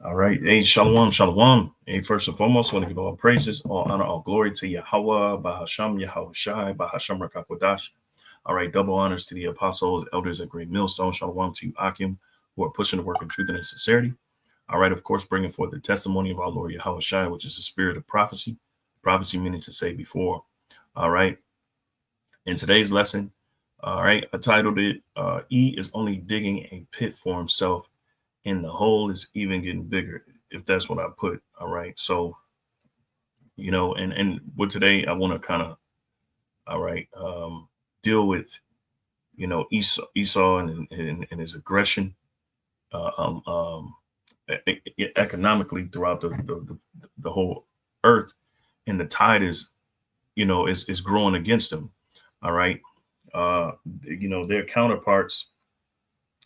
All right. Hey, shalom, shalom. Hey, first and foremost, I want to give all praises, all honor, all glory to Yahweh, Bahasham, Yahweh Shai, Bahasham Rakakodash. All right. Double honors to the apostles, elders at Great Millstone. Shalom to you, Akim, who are pushing the work in truth and in sincerity. All right. Of course, bringing forth the testimony of our Lord Yahweh Shai, which is the spirit of prophecy. Prophecy meaning to say before. All right. In today's lesson, all right, I titled it, E is only digging a pit for himself, and the hole is even getting bigger, if that's what I put. All right. So, and with today, I want to kind of, all right, deal with, Esau and his aggression, uh, um, um, economically throughout the whole earth. And the tide is growing against them. All right. Uh, their counterparts,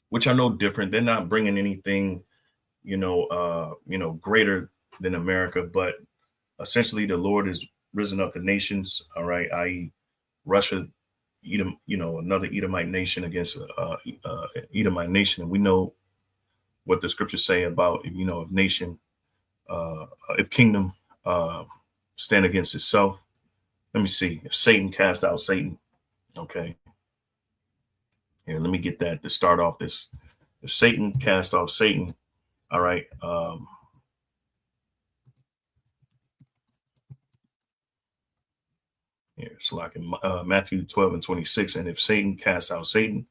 which are no different. They're not bringing anything, greater than America, but essentially the Lord has risen up the nations, all right, i.e. Russia, Edom, another Edomite nation against Edomite nation. And we know what the scriptures say about, if nation, if kingdom stand against itself. Let me see. If Satan cast out Satan, okay. Here, let me get that to start off this. If Satan cast off Satan, all right. Here, it's like in Matthew 12 and 26. And if Satan cast out Satan,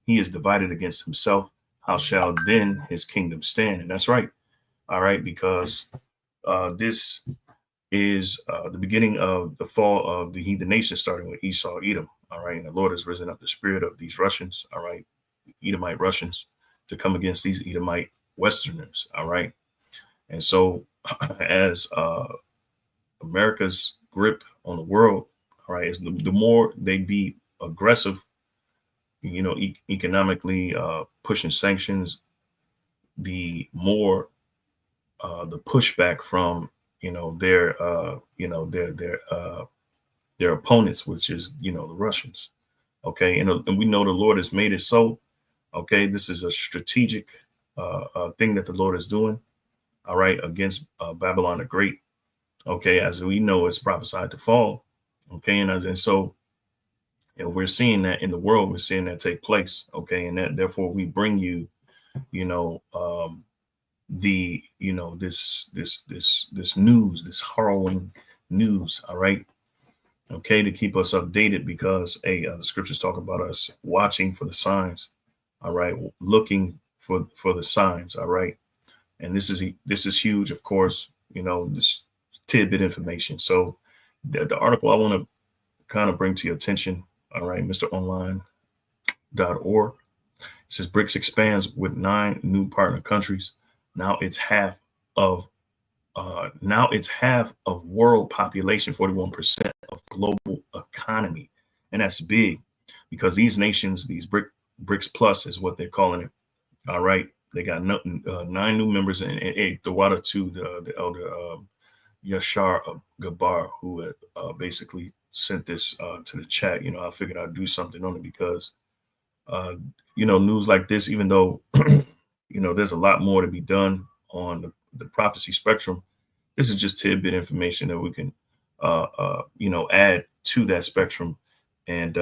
he is divided against himself. How shall then his kingdom stand? And that's right. All right. Because this is the beginning of the fall of the heathen nation, starting with Esau, Edom. All right. And the Lord has risen up the spirit of these Russians. All right. Edomite Russians to come against these Edomite Westerners. All right. And so as America's grip on the world, all right, is the more they be aggressive, economically pushing sanctions, the more the pushback from their opponents, which is the Russians. Okay, and we know the Lord has made it so. Okay, this is a strategic thing that the Lord is doing. All right, against Babylon the Great. Okay, as we know, it's prophesied to fall. Okay, and so we're seeing that in the world, we're seeing that take place. Okay, and that therefore we bring you, this news, this harrowing news. All right, okay, to keep us updated, because the scriptures talk about us watching for the signs. All right, looking for the signs. All right, and this is huge, of course. This tidbit information. So the article I want to kind of bring to your attention, all right, MrOnline.org. It says BRICS expands with 9 new partner countries. Now it's half of world population, 41% of global economy. And that's big, because these nations, these BRICS Plus is what they're calling it. All right. They got 9 new members, and the water to the elder Yashar Gabar, who had basically sent this to the chat. I figured I'd do something on it, because news like this, even though there's a lot more to be done on the prophecy spectrum, this is just tidbit information that we can add to that spectrum, and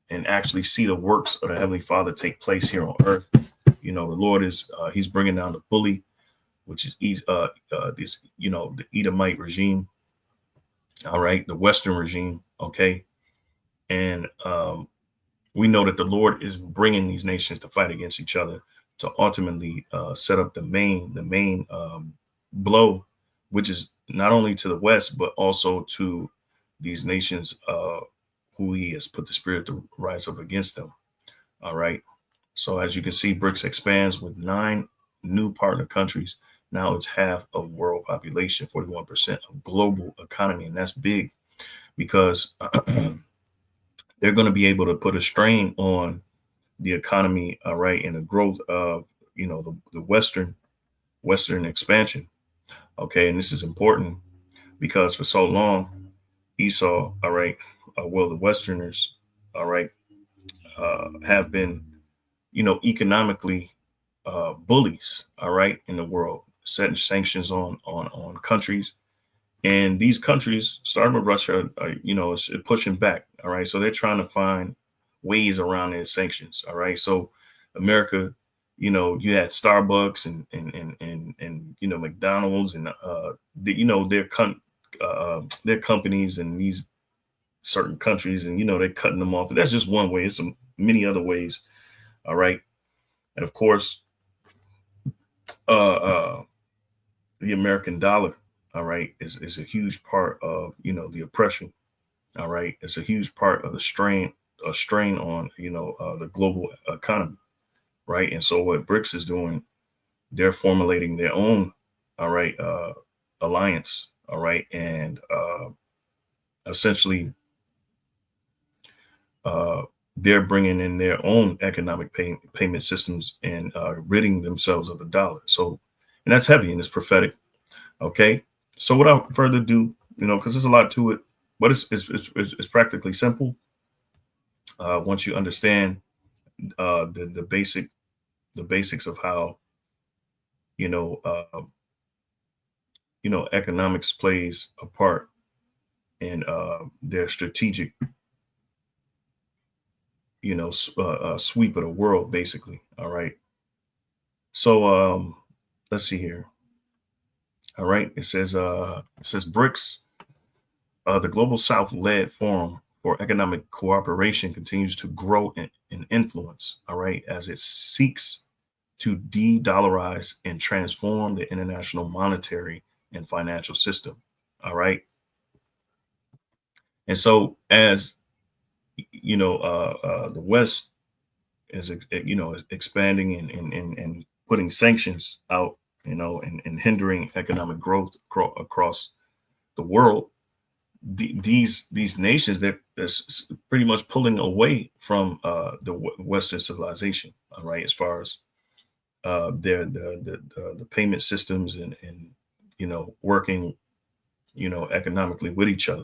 and actually see the works of the Heavenly Father take place here on earth. The Lord is he's bringing down the bully, which is this the Edomite regime. All right, the Western regime. Okay, and we know that the Lord is bringing these nations to fight against each other, to ultimately set up the main blow, which is not only to the West, but also to these nations who he has put the spirit to rise up against them. All right. So as you can see, BRICS expands with 9 new partner countries. Now it's half of world population, 41% of global economy. And that's big, because they're going to be able to put a strain on the economy, all right, and the growth of, the Western expansion. Okay. And this is important, because for so long, Esau, all right, the Westerners, all right, have been economically bullies, all right, in the world, setting sanctions on countries. And these countries, starting with Russia, is pushing back. All right. So they're trying to find ways around their sanctions. All right. So America, you had Starbucks and McDonald's and their companies and these certain countries, and they're cutting them off. That's just one way. It's some many other ways. All right. And of course, uh, uh, the American dollar, all right, is a huge part of the oppression. All right, it's a huge part of the strain on the global economy, right? And so what BRICS is doing, they're formulating their own, all right, alliance, all right, and essentially they're bringing in their own economic payment systems and ridding themselves of the dollar. So, and that's heavy and it's prophetic. Okay. So without further ado, because there's a lot to it, but it's practically simple. Once you understand the basics of how economics plays a part in their strategic sweep of the world, basically. All right. So let's see here. All right. It says BRICS, the Global South-led Forum for Economic Cooperation, continues to grow in influence. All right, as it seeks to de-dollarize and transform the international monetary and financial system. All right. And so as the West is expanding and putting sanctions out, and hindering economic growth across the world, these nations, they're pretty much pulling away from the Western civilization. All right, as far as their the payment systems and working economically with each other.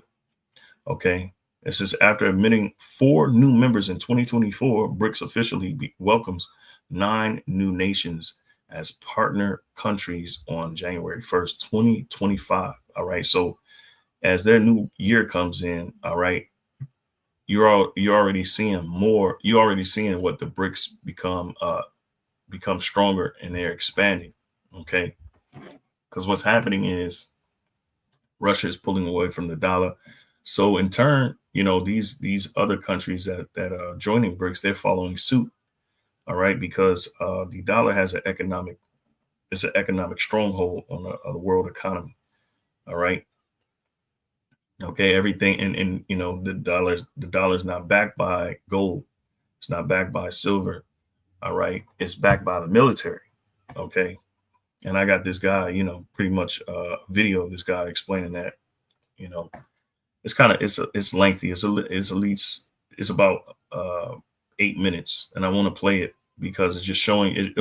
Okay. It says after admitting 4 new members in 2024, BRICS officially welcomes 9 new nations as partner countries on January 1st, 2025. All right. So as their new year comes in, all right, you're already seeing more. You're already seeing what the BRICS become stronger, and they're expanding. Okay. Because what's happening is Russia is pulling away from the dollar. So in turn, these other countries that are joining BRICS, they're following suit. All right, because the dollar has an economic stronghold on the world economy. All right. Okay, everything and the dollar's not backed by gold. It's not backed by silver. All right, it's backed by the military. Okay, and I got this guy, pretty much video of this guy explaining that. You know, it's lengthy. It's at least it's about 8 minutes, and I want to play it because it's just showing it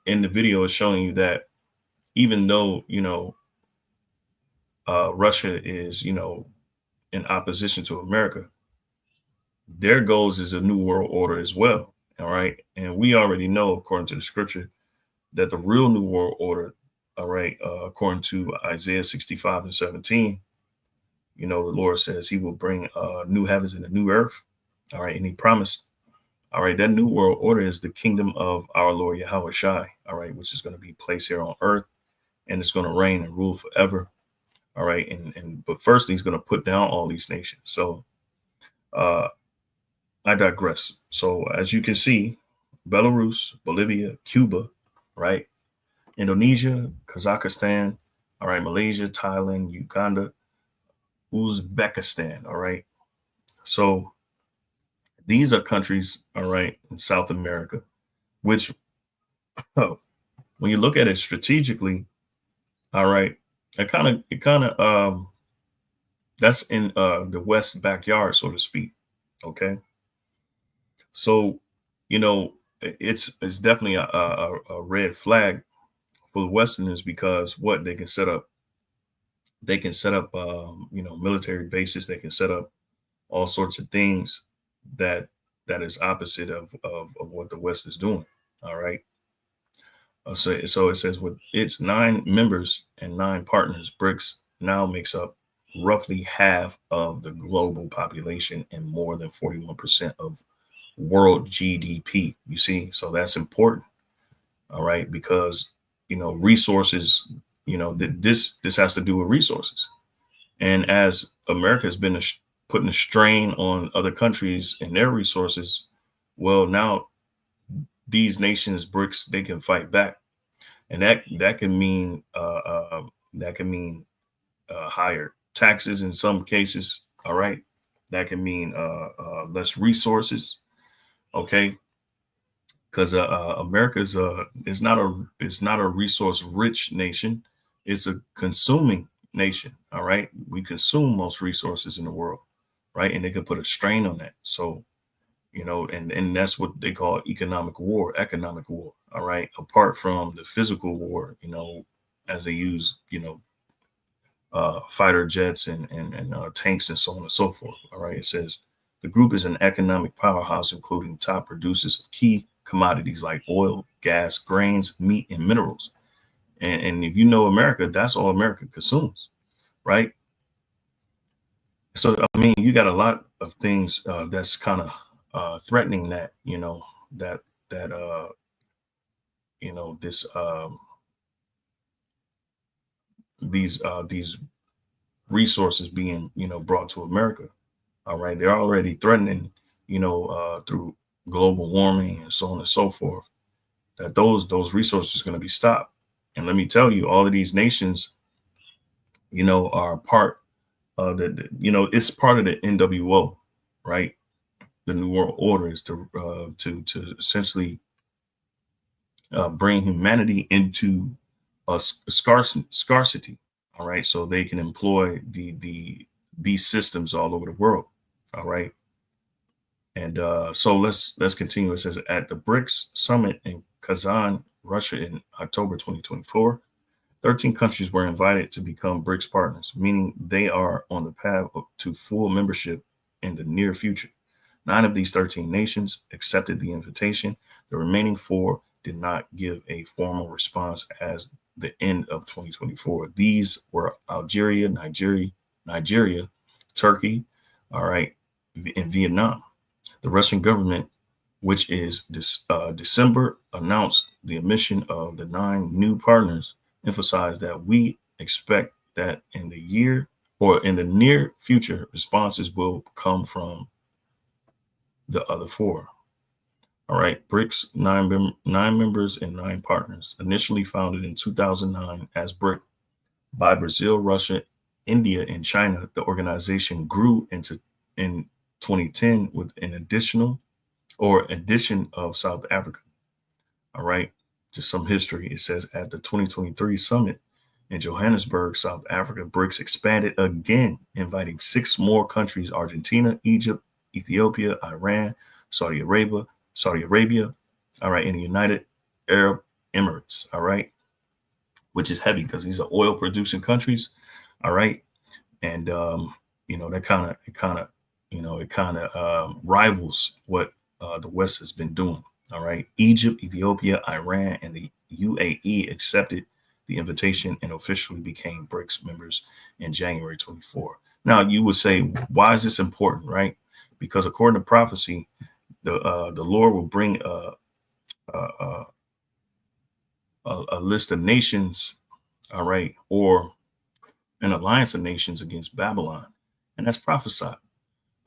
in the video. It's showing you that even though Russia is in opposition to America, their goals is a new world order as well. All right, and we already know, according to the scripture, that the real new world order, all right, according to Isaiah 65:17, the Lord says he will bring new heavens and a new earth. All right. And he promised, all right, that new world order is the kingdom of our Lord Yahweh Shai, all right, which is going to be placed here on earth, and it's going to reign and rule forever. All right. But first, he's going to put down all these nations. So I digress. So as you can see, Belarus, Bolivia, Cuba, right, Indonesia, Kazakhstan, all right, Malaysia, Thailand, Uganda, Uzbekistan, all right. So these are countries, all right, in South America, which when you look at it strategically, all right, it kind of that's in the West backyard, so to speak. Okay. So, it's definitely a red flag for the Westerners because what they can set up, military bases. They can set up all sorts of things that that is opposite of what the West is doing. All right. So it says with its 9 members and 9 partners, BRICS now makes up roughly half of the global population and more than 41% of world GDP. You see, so that's important. All right, because resources. This has to do with resources, and as America has been putting a strain on other countries and their resources, well, now these nations, BRICS, they can fight back, and that can mean higher taxes in some cases. All right, that can mean less resources. Okay, because America is not a resource rich nation. It's a consuming nation. All right, we consume most resources in the world, right? And they can put a strain on that. So and that's what they call economic war. All right, apart from the physical war, as they use fighter jets and tanks and so on and so forth. All right, it says the group is an economic powerhouse, including top producers of key commodities like oil, gas, grains, meat, and minerals. And if you know America, that's all America consumes, right? So I mean, you got a lot of things that's kind of threatening that, that this these resources being brought to America. All right, they're already threatening, through global warming and so on and so forth, that those resources are going to be stopped. And let me tell you, all of these nations, are part of it's part of the NWO, right? The New World Order is to essentially bring humanity into a scarcity. All right, so they can employ these systems all over the world. All right. And so let's continue. It says at the BRICS summit in Kazan, Russia in October 2024, 13 countries were invited to become BRICS partners, meaning they are on the path to full membership in the near future. 9 of these 13 nations accepted the invitation. The remaining 4 did not give a formal response as the end of 2024. These were Algeria, Nigeria, Turkey, all right, and Vietnam. The Russian government, which is December, announced the admission of the 9 new partners, emphasized that we expect that in the near future, responses will come from the other 4. All right, BRICS, 9 members and 9 partners, initially founded in 2009 as BRIC by Brazil, Russia, India, and China. The organization grew in 2010 with an addition of South Africa. All right, just some history. It says at the 2023 summit in Johannesburg, South Africa, BRICS expanded again, inviting 6 more countries: Argentina, Egypt, Ethiopia, Iran, Saudi Arabia, all right, and the United Arab Emirates, all right, which is heavy because these are oil producing countries, all right, and that kind of rivals what the West has been doing. All right, Egypt, Ethiopia, Iran, and the UAE accepted the invitation and officially became BRICS members in January 24. Now, you would say, why is this important, right? Because according to prophecy, the Lord will bring a list of nations, all right, or an alliance of nations against Babylon, and that's prophesied.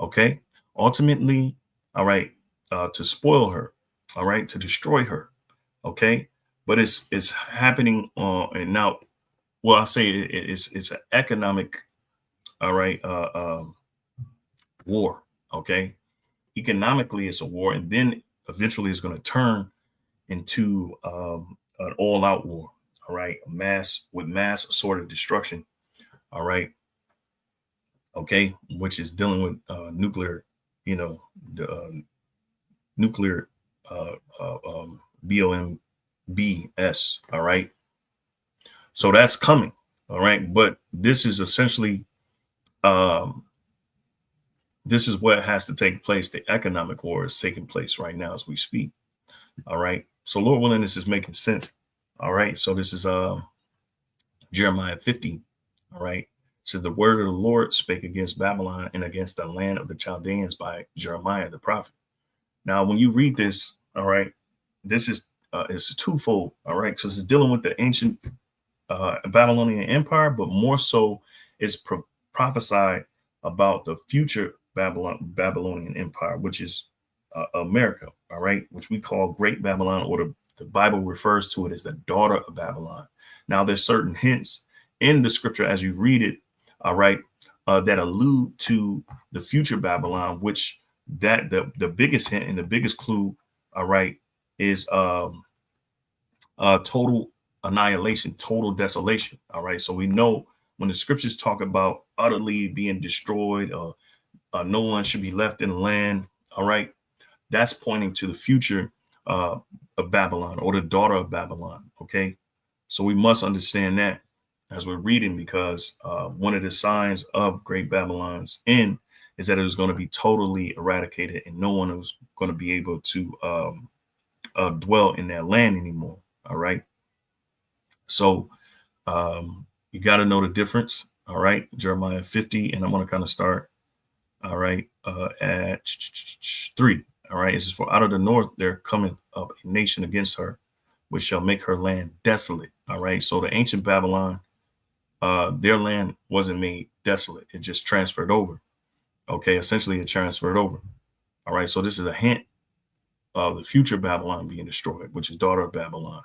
Okay, ultimately, all right, to spoil her, all right, to destroy her. Okay, but it's happening and now. Well, I say it's an economic, all right, war. Okay, economically it's a war, and then eventually it's going to turn into an all-out war. All right, mass sort of destruction. All right, okay, which is dealing with nuclear, nuclear BOMBS. All right, so that's coming. All right, but this is essentially this is what has to take place. The economic war is taking place right now as we speak. All right. So Lord willing, this is making sense. All right. So this is Jeremiah 50. All right. So the word of the Lord spake against Babylon and against the land of the Chaldeans by Jeremiah the prophet. Now, when you read this, all right, this is it's twofold. All right, because it's dealing with the ancient Babylonian Empire, but more so, it's prophesied about the future Babylonian Empire, which is America. All right, which we call Great Babylon, or the Bible refers to it as the daughter of Babylon. Now, there's certain hints in the scripture as you read it, all right, that allude to the future Babylon, which that the biggest hint and the biggest clue, all right, is total annihilation, total desolation. All right. So we know when the scriptures talk about utterly being destroyed, no one should be left in the land. All right. That's pointing to the future of Babylon, or the daughter of Babylon. Okay. So we must understand that as we're reading, because one of the signs of Great Babylon's end is that it was going to be totally eradicated and no one was going to be able to dwell in that land anymore. All right. So you got to know the difference. All right. Jeremiah 50. And I'm going to kind of start. All right. At 3. All right. It says, for out of the north there cometh up a nation against her, which shall make her land desolate. All right. So the ancient Babylon, their land wasn't made desolate. It just transferred over. Okay. Essentially, it transferred over. All right. So this is a hint of the future Babylon being destroyed, which is daughter of Babylon.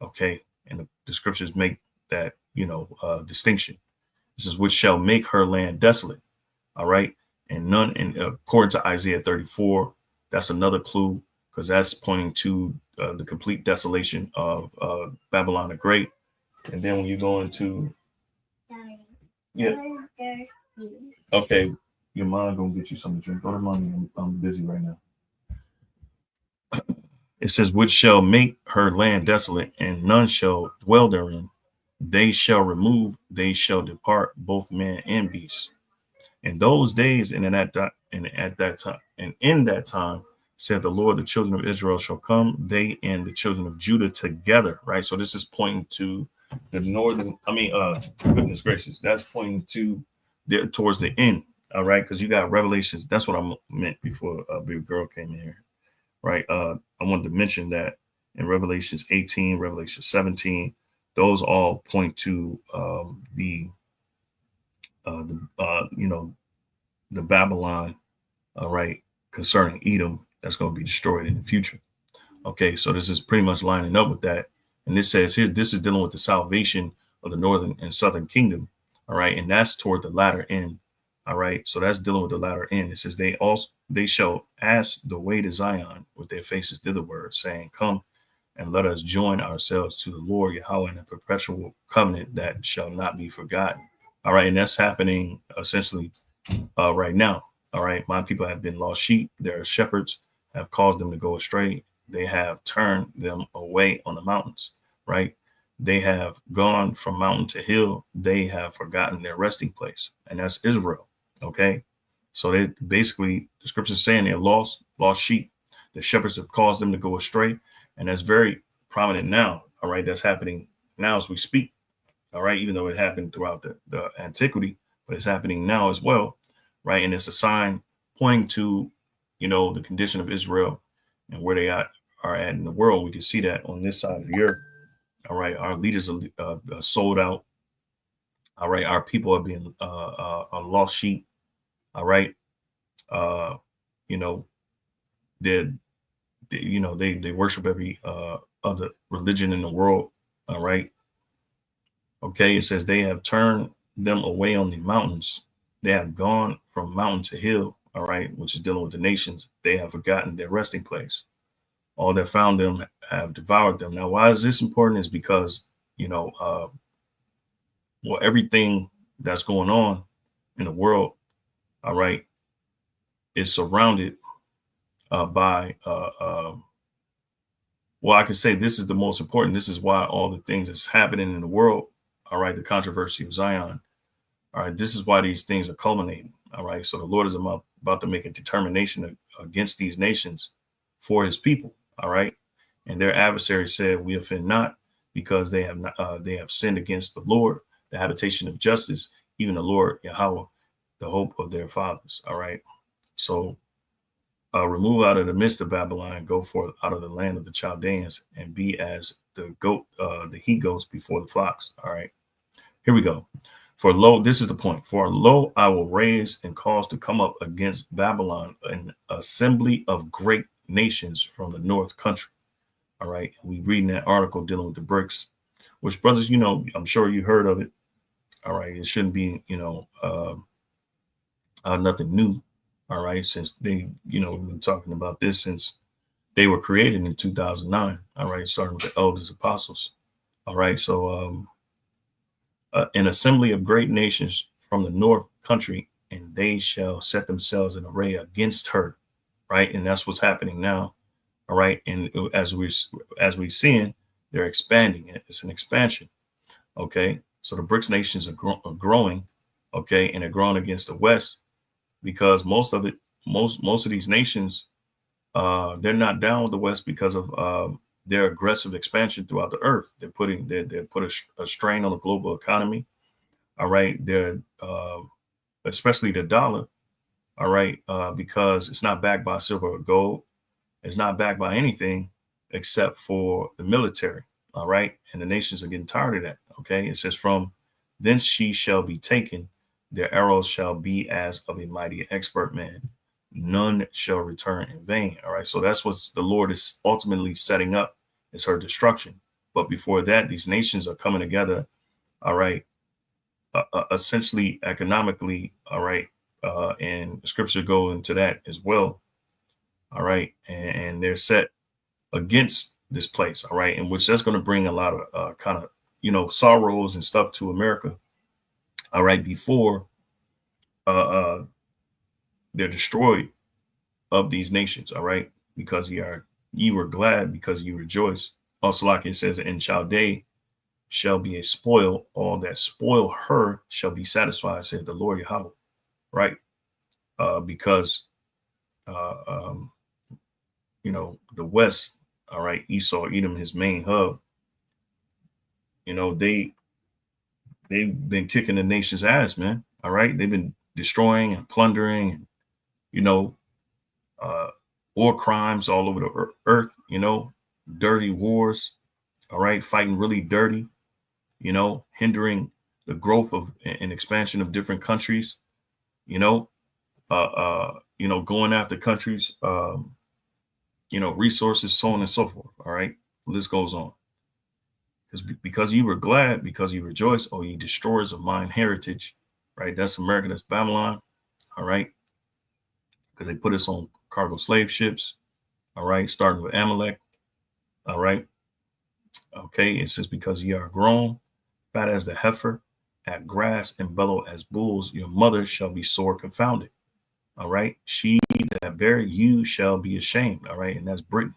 Okay. And the scriptures make that, distinction. This is which shall make her land desolate. All right. And none, and according to Isaiah 34, that's another clue, because that's pointing to the complete desolation of Babylon the Great. And then when you go into, yeah, okay, your mom gonna get you something to drink. Go to mommy. I'm busy right now. It says, which shall make her land desolate, and none shall dwell therein. They shall remove, they shall depart, both man and beast. In those days, and at that time, said the Lord, the children of Israel shall come, they and the children of Judah together. Right. So this is pointing to the northern. Goodness gracious, that's pointing to towards the end. All right, because you got Revelations. That's what I meant before Big Girl came in here. Right. I wanted to mention that in Revelations 18, Revelation 17, those all point to the Babylon, all right, concerning Edom, that's going to be destroyed in the future. Okay, so this is pretty much lining up with that. And this says here, this is dealing with the salvation of the northern and southern kingdom. All right, and that's toward the latter end. All right, so that's dealing with the latter end. It says they shall ask the way to Zion with their faces thitherward, saying, come and let us join ourselves to the Lord Yahweh in a perpetual covenant that shall not be forgotten. All right, and that's happening essentially right now. All right, my people have been lost sheep. Their shepherds have caused them to go astray. They have turned them away on the mountains. Right, they have gone from mountain to hill. They have forgotten their resting place, and that's Israel. Okay, so they basically, the scripture is saying they're lost sheep. The shepherds have caused them to go astray, and that's very prominent now. All right, that's happening now as we speak. All right, even though it happened throughout the antiquity, but it's happening now as well. Right, and it's a sign pointing to, the condition of Israel and where they are at in the world. We can see that on this side of the earth. All right, our leaders are sold out. All right, our people are being lost sheep. All right, they worship every other religion in the world. All right. Okay, it says they have turned them away on the mountains. They have gone from mountain to hill. All right, which is dealing with the nations. They have forgotten their resting place. All that found them have devoured them. Now, why is this important? Is because everything that's going on in the world, all right, is surrounded by I can say this is the most important. This is why all the things that's happening in the world, all right, the controversy of Zion, all right, this is why these things are culminating. All right, so the Lord is about to make a determination against these nations for his people. All right. And their adversary said, we offend not, because they have not, they have sinned against the Lord, the habitation of justice, even the Lord Yahweh, the hope of their fathers. All right. So remove out of the midst of Babylon, go forth out of the land of the Chaldeans, and be as the goat, the he goats before the flocks. All right. Here we go. For lo, this is the point. For lo, I will raise and cause to come up against Babylon an assembly of great nations from the north country. All right. We reading that article dealing with the BRICS, which, brothers, you know, I'm sure you heard of it. All right. It shouldn't be, you know, nothing new. All right. Since they, you know, we've been talking about this since they were created in 2009. All right. Starting with the elders apostles. All right. So, an assembly of great nations from the north country, and they shall set themselves in array against her. Right. And that's what's happening now. All right. And as we're seeing, they're expanding it. It's an expansion. OK, so the BRICS nations are growing. OK, and they're growing against the West, because most of these nations, they're not down with the West because of their aggressive expansion throughout the earth. They put a strain on the global economy. All right. They're especially the dollar. All right. Because it's not backed by silver or gold. It's not backed by anything except for the military. All right. And the nations are getting tired of that. OK, it says, from thence she shall be taken. Their arrows shall be as of a mighty expert man. None shall return in vain. All right. So that's what the Lord is ultimately setting up, is her destruction. But before that, these nations are coming together. All right. Essentially economically. All right. And the scripture go into that as well. All right. And they're set against this place. All right. And which that's going to bring a lot of kind of, you know, sorrows and stuff to America. All right. Before they're destroyed of these nations. All right. Because ye were glad, because you rejoice. Also, like it says, in Chaldea shall be a spoil. All that spoil her shall be satisfied, said the Lord Yahweh. Right. Because you know, the West, all right, Esau, Edom, his main hub, you know, they've been kicking the nation's ass, man. All right. They've been destroying and plundering and, you know, war crimes all over the earth, you know, dirty wars. All right. Fighting really dirty, you know, hindering the growth of and expansion of different countries, you know, going after countries, you know, resources, so on and so forth. All right. The list goes on. Because you were glad, because you rejoice, oh, ye destroyers of mine heritage. Right. That's America. That's Babylon. All right. Because they put us on cargo slave ships. All right. Starting with Amalek. All right. Okay. It says, because ye are grown, fat as the heifer, at grass, and bellow as bulls, your mother shall be sore confounded. All right. She that bare you shall be ashamed. All right. And that's Britain.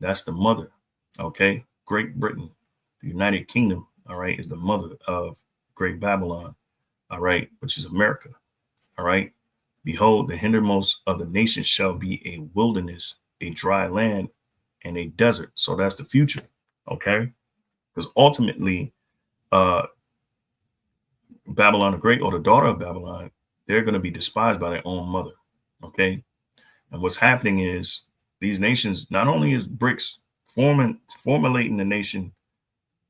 That's the mother. Okay. Great Britain, the United Kingdom. All right. Is the mother of Great Babylon. All right. Which is America. All right. Behold, the hindermost of the nations shall be a wilderness, a dry land, and a desert. So that's the future. Okay. Because ultimately, Babylon the Great, or the daughter of Babylon, they're going to be despised by their own mother. Okay. And what's happening is these nations, not only is BRICS formulating the nation,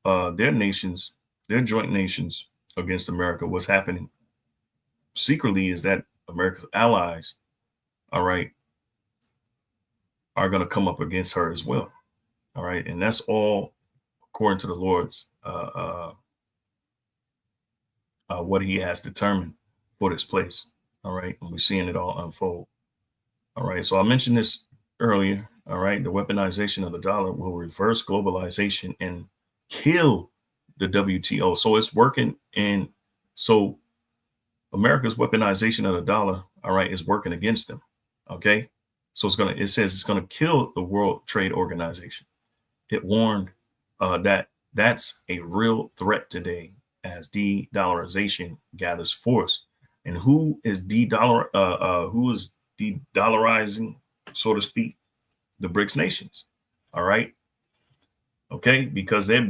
their nations, their joint nations against America. What's happening secretly is that America's allies, all right, are going to come up against her as well. All right. And that's all according to the Lord's what he has determined for this place. All right. And we're seeing it all unfold. All right. So I mentioned this earlier. All right. The weaponization of the dollar will reverse globalization and kill the WTO. So it's working. And so America's weaponization of the dollar, all right, is working against them. Okay. So it says it's going to kill the World Trade Organization. It warned that that's a real threat today as de-dollarization gathers force. And who is de-dollarizing, so to speak, the BRICS nations. All right. Okay, because they're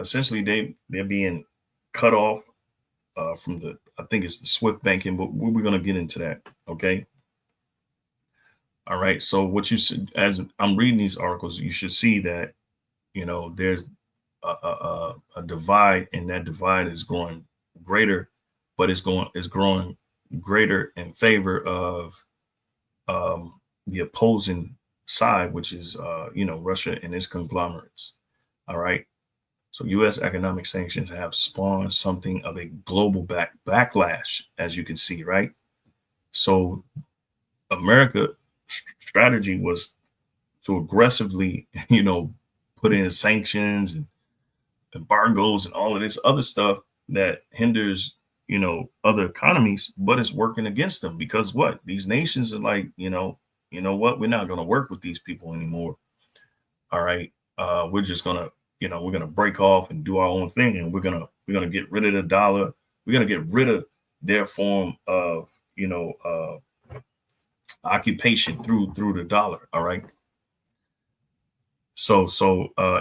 essentially they're being cut off from the, I think it's the SWIFT banking, but we're going to get into that. Okay. All right. So what you should, as I'm reading these articles, you should see that, there's a divide, and that divide is growing greater, but it's growing greater in favor of the opposing side, which is Russia and its conglomerates. All right. So U.S. economic sanctions have spawned something of a global backlash, as you can see, right? So America strategy was to aggressively, put in sanctions and embargoes and all of this other stuff that hinders, other economies, but it's working against them because what? These nations are like, what? We're not going to work with these people anymore. All right. We're just going to, we're going to break off and do our own thing. And we're going to get rid of the dollar. We're going to get rid of their form of, occupation through the dollar. All right. So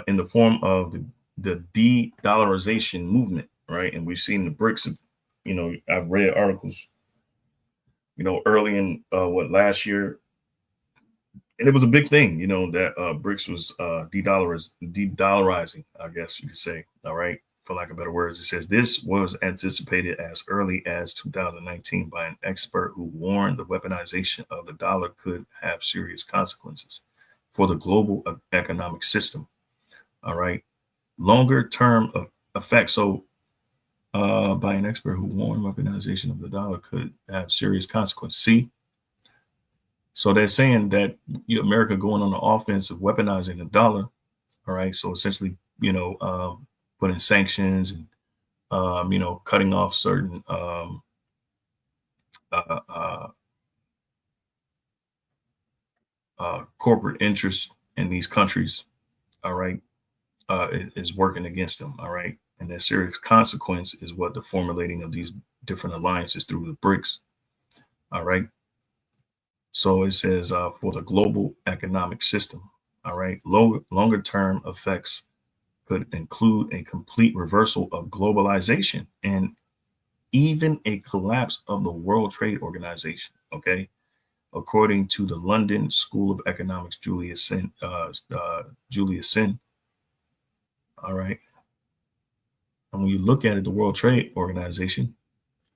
in the form of the de-dollarization movement, right? And we've seen the BRICS, I've read articles, early in last year, and it was a big thing, that BRICS was de-dollarizing, I guess you could say. All right, for lack of better words, it says this was anticipated as early as 2019 by an expert who warned the weaponization of the dollar could have serious consequences for the global economic system. All right, longer term effects. So, by an expert who warned weaponization of the dollar could have serious consequences. See. So they're saying that America going on the offense of weaponizing the dollar. All right. So essentially, putting sanctions and, cutting off certain corporate interests in these countries. All right. Is working against them. All right. And that serious consequence is what the formulating of these different alliances through the BRICS. All right. So it says for the global economic system, all right, longer term effects could include a complete reversal of globalization and even a collapse of the World Trade Organization. Okay, according to the London School of Economics, Julia Sin. All right, and when you look at it, the World Trade Organization,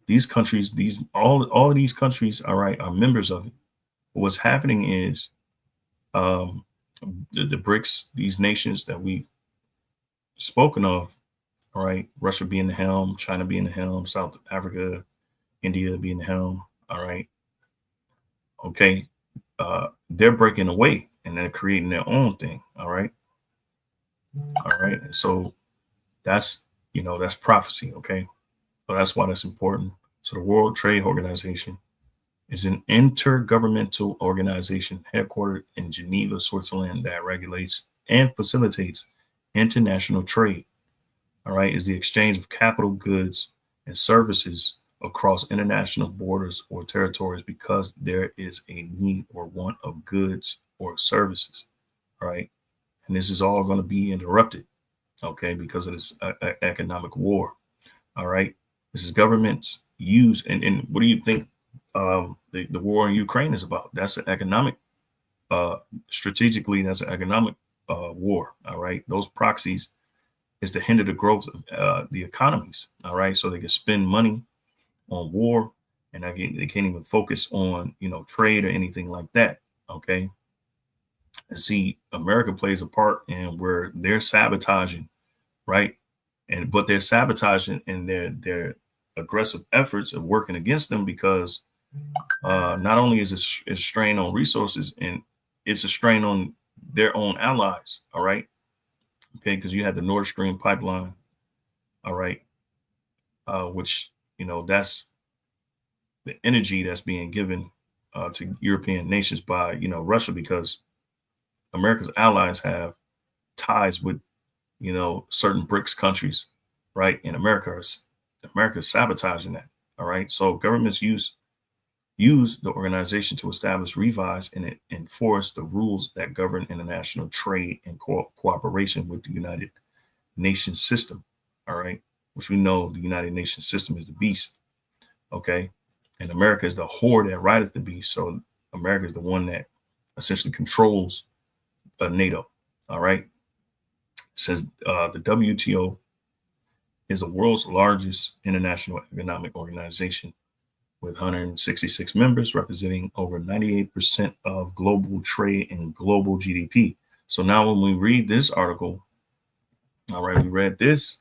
these countries, all of these countries, all right, are members of it. What's happening is the BRICS, these nations that we spoken of, all right, Russia being the helm, China being the helm, South Africa, India being the helm, all right, okay, they're breaking away and they're creating their own thing, all right, and so that's that's prophecy, okay, so that's why that's important. So the World Trade Organization is an intergovernmental organization headquartered in Geneva, Switzerland, that regulates and facilitates international trade. All right, is the exchange of capital, goods, and services across international borders or territories because there is a need or want of goods or services. All right, and this is all going to be interrupted, okay, because of this economic war. All right, this is governments use, and what do you think the war in Ukraine is about? That's an economic, strategically, that's an economic war. All right. Those proxies is to hinder the growth of the economies. All right. So they can spend money on war, and again, they can't even focus on, trade or anything like that. Okay. And see, America plays a part in where they're sabotaging, right? But they're sabotaging in their aggressive efforts of working against them because not only is it a strain on resources, and it's a strain on their own allies. All right. Okay. Because you had the Nord Stream pipeline. All right. Which, that's the energy that's being given to European nations by, Russia, because America's allies have ties with, certain BRICS countries. Right. And America's sabotaging that. All right. So governments use use the organization to establish, revise, and enforce the rules that govern international trade and cooperation with the United Nations system. All right. Which we know the United Nations system is the beast. Okay. And America is the whore that rideth the beast. So America is the one that essentially controls NATO. All right. It says the WTO is the world's largest international economic organization with 166 members representing over 98% of global trade and global GDP. So now when we read this article, all right, we read this,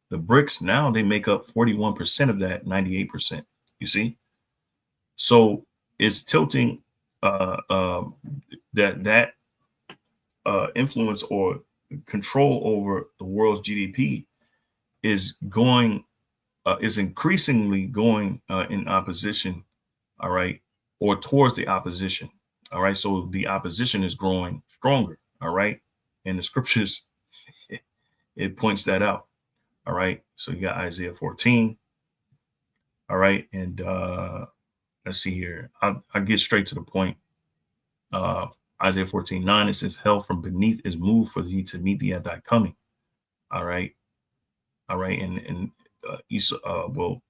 the BRICS now they make up 41% of that 98%. You see? So it's tilting that influence or control over the world's GDP is going is increasingly going in opposition, all right, or towards the opposition, all right. So the opposition is growing stronger, all right, and the scriptures it points that out, all right. So you got Isaiah 14, all right, and let's see here. I'll get straight to the point. Isaiah 14:9, it says, "Hell from beneath is moved for thee to meet thee at thy coming," all right, and Esau, well,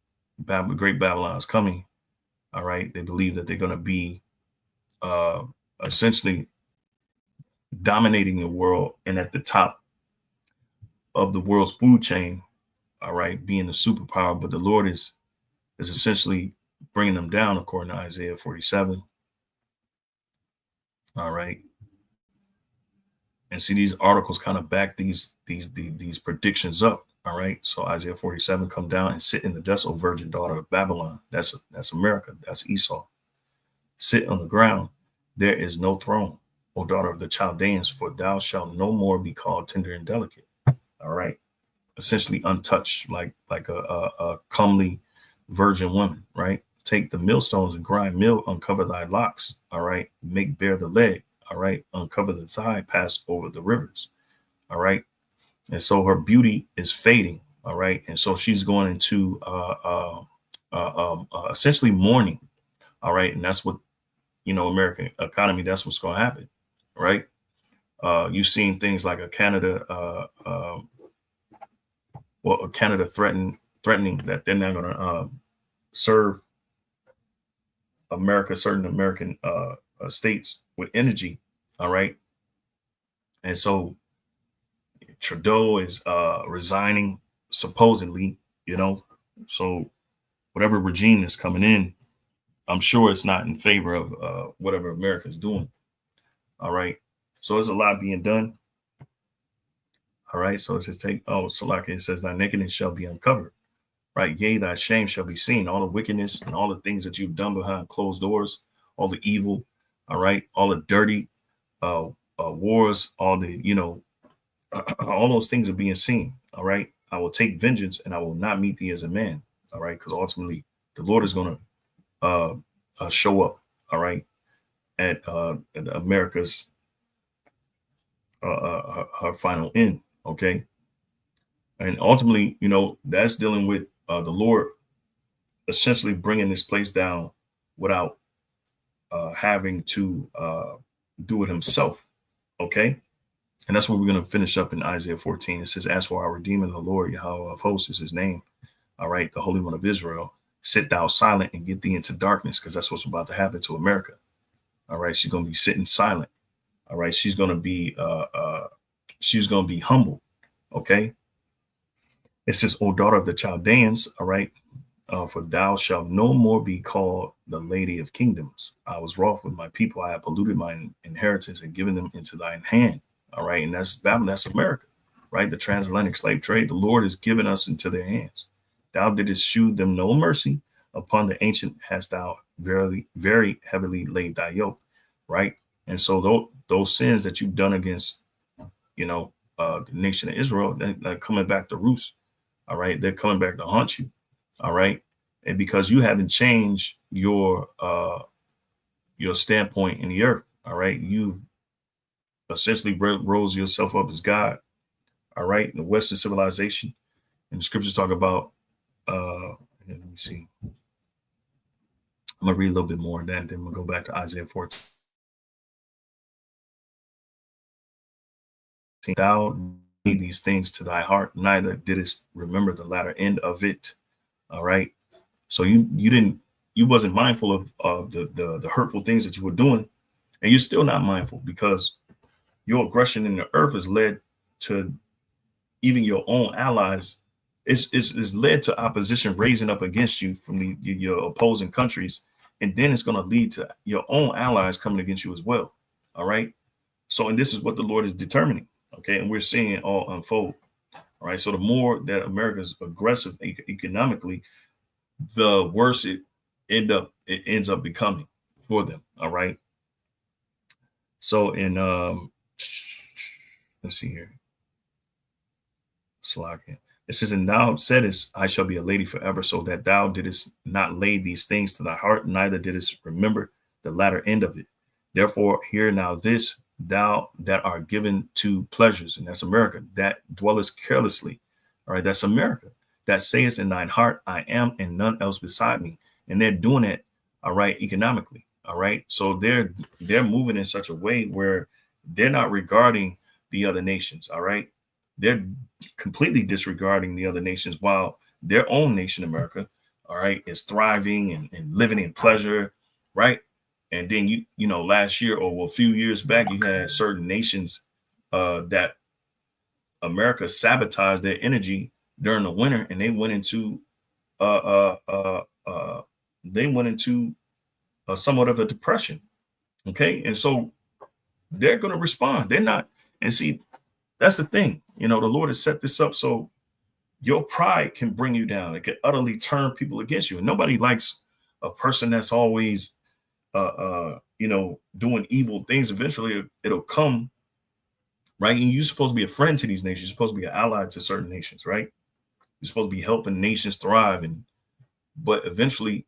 great Babylon is coming. All right. They believe that they're going to be essentially dominating the world and at the top of the world's food chain. All right. Being the superpower. But the Lord is essentially bringing them down, according to Isaiah 47. All right. And see, these articles kind of back these predictions up. All right. So Isaiah 47, come down and sit in the dust, O virgin daughter of Babylon. That's America. That's Esau. Sit on the ground. There is no throne, O daughter of the Chaldeans, for thou shalt no more be called tender and delicate. All right. Essentially untouched, like a comely virgin woman. Right. Take the millstones and grind mill, uncover thy locks. All right. Make bare the leg. All right. Uncover the thigh, pass over the rivers. All right. And so her beauty is fading. All right. And so she's going into essentially mourning. All right. And that's what, American economy, that's what's going to happen. Right. You've seen things like Canada threatening that they're not going to serve certain American states with energy. All right. And so Trudeau is resigning, supposedly, so whatever regime is coming in, I'm sure it's not in favor of whatever America's doing. All right. So there's a lot being done. All right. So it says, it says, thy nakedness shall be uncovered. Right. Yea, thy shame shall be seen. All the wickedness and all the things that you've done behind closed doors, all the evil. All right. All the dirty wars, all the, all those things are being seen. All right. I will take vengeance and I will not meet thee as a man. All right. Because ultimately the Lord is going to show up. All right. At America's her final end. Okay. And ultimately, that's dealing with the Lord essentially bringing this place down without having to do it himself. Okay. And that's what we're going to finish up in Isaiah 14. It says, as for our Redeemer, the Lord, Yahweh of hosts is his name. All right. The Holy One of Israel, sit thou silent and get thee into darkness, because that's what's about to happen to America. All right. She's going to be sitting silent. All right. She's going to be humble. Okay. It says, O daughter of the Chaldeans. All right. For thou shalt no more be called the lady of kingdoms. I was wroth with my people. I have polluted my inheritance and given them into thine hand. All right. And that's Babylon. That's America. Right. The transatlantic slave trade. The Lord has given us into their hands. Thou didst shew them no mercy. Upon the ancient hast thou very, very heavily laid thy yoke. Right. And so those sins that you've done against, the nation of Israel, they're coming back to roost. All right. They're coming back to haunt you. All right. And because you haven't changed your standpoint in the earth. All right. You've essentially rose yourself up as God. All right. In the Western civilization, and the scriptures talk about, let me see. I'm going to read a little bit more of that. Then we'll go back to Isaiah 14. Thou need these things to thy heart, neither didst remember the latter end of it. All right. So you wasn't mindful of the hurtful things that you were doing, and you're still not mindful because your aggression in the earth has led to even your own allies. It's led to opposition raising up against you from your opposing countries, and then it's going to lead to your own allies coming against you as well. All right. So, and this is what the Lord is determining. Okay, and we're seeing it all unfold. All right. So the more that America is aggressive economically, the worse it ends up becoming for them. All right. So in let's see here. Slacking. It says, and thou saidest, I shall be a lady forever, so that thou didst not lay these things to thy heart, neither didst remember the latter end of it. Therefore, hear now this, thou that are given to pleasures, and that's America, that dwellest carelessly. All right, that's America. That sayest in thine heart, I am, and none else beside me. And they're doing it, all right, economically. All right. So they're moving in such a way where they're not regarding the other nations. All right. They're completely disregarding the other nations while their own nation, America, all right, is thriving and living in pleasure, right? And then you know, last year or a few years back, you had certain nations that America sabotaged their energy during the winter, and they went into somewhat of a depression. Okay, and so they're going to respond. They're not, and see, that's the thing. You know, the Lord has set this up so your pride can bring you down. It can utterly turn people against you. And nobody likes a person that's always, doing evil things. Eventually, it'll come, right? And you're supposed to be a friend to these nations. You're supposed to be an ally to certain nations, right? You're supposed to be helping nations thrive, but eventually,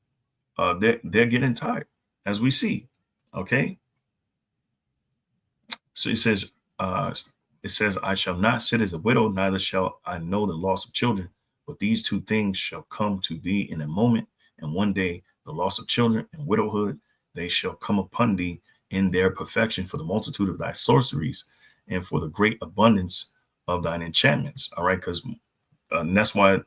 they're getting tired, as we see. Okay, so it says, I shall not sit as a widow, neither shall I know the loss of children. But these two things shall come to thee in a moment. And one day, the loss of children and widowhood, they shall come upon thee in their perfection for the multitude of thy sorceries and for the great abundance of thine enchantments. All right. Because and that's why it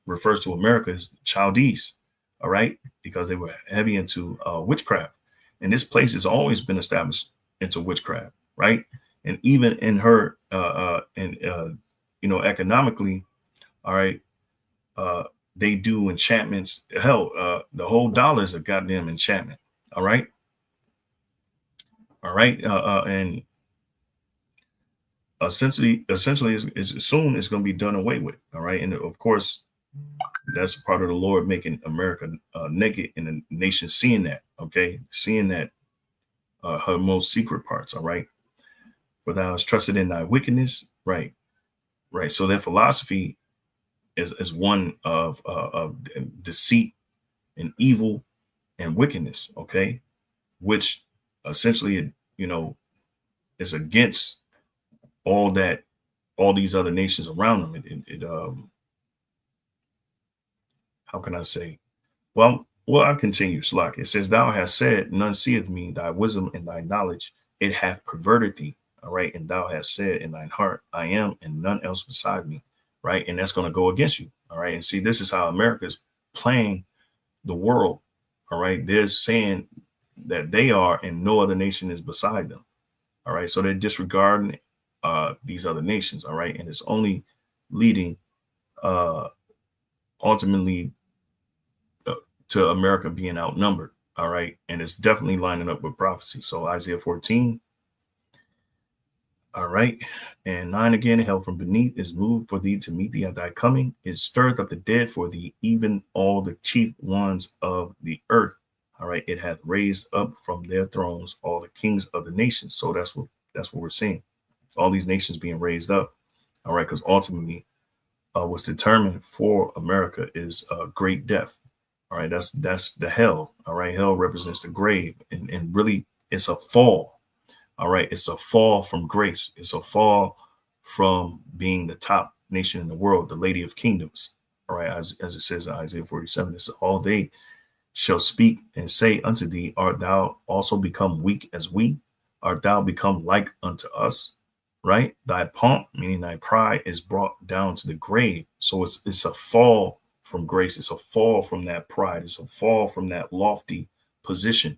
refers to America as Chaldees. All right. Because they were heavy into witchcraft. And this place has always been established into witchcraft. Right. And even in her, economically, all right, they do enchantments. Hell, the whole dollar is a goddamn enchantment. All right, and essentially, is soon it's going to be done away with. All right, and of course, that's part of the Lord making America naked, and the nation seeing that. Okay, seeing that her most secret parts. All right. For thou hast trusted in thy wickedness, right? So their philosophy is one of deceit and evil and wickedness, okay? Which essentially, is against all these other nations around them. How can I say? Well, I'll continue. Slack. It says, thou hast said, none seeth me, thy wisdom and thy knowledge, it hath perverted thee. All right. And thou hast said in thine heart, I am, and none else beside me. Right. And that's going to go against you. All right. And see, this is how America is playing the world. All right. They're saying that they are, and no other nation is beside them. All right. So they're disregarding these other nations. All right. And it's only leading ultimately to America being outnumbered. All right. And it's definitely lining up with prophecy. So Isaiah 14. All right. And 9 again, hell from beneath is moved for thee to meet thee at thy coming. It stirreth up the dead for thee, even all the chief ones of the earth. All right. It hath raised up from their thrones all the kings of the nations. So that's what we're seeing. All these nations being raised up. All right. Because ultimately what's determined for America is great death. All right. That's the hell. All right. Hell represents the grave. And really, it's a fall. All right. It's a fall from grace. It's a fall from being the top nation in the world, the Lady of Kingdoms. All right. As it says in Isaiah 47, it's all they shall speak and say unto thee, art thou also become weak as we? Art thou become like unto us? Right? Thy pomp, meaning thy pride, is brought down to the grave. So it's a fall from grace. It's a fall from that pride. It's a fall from that lofty position.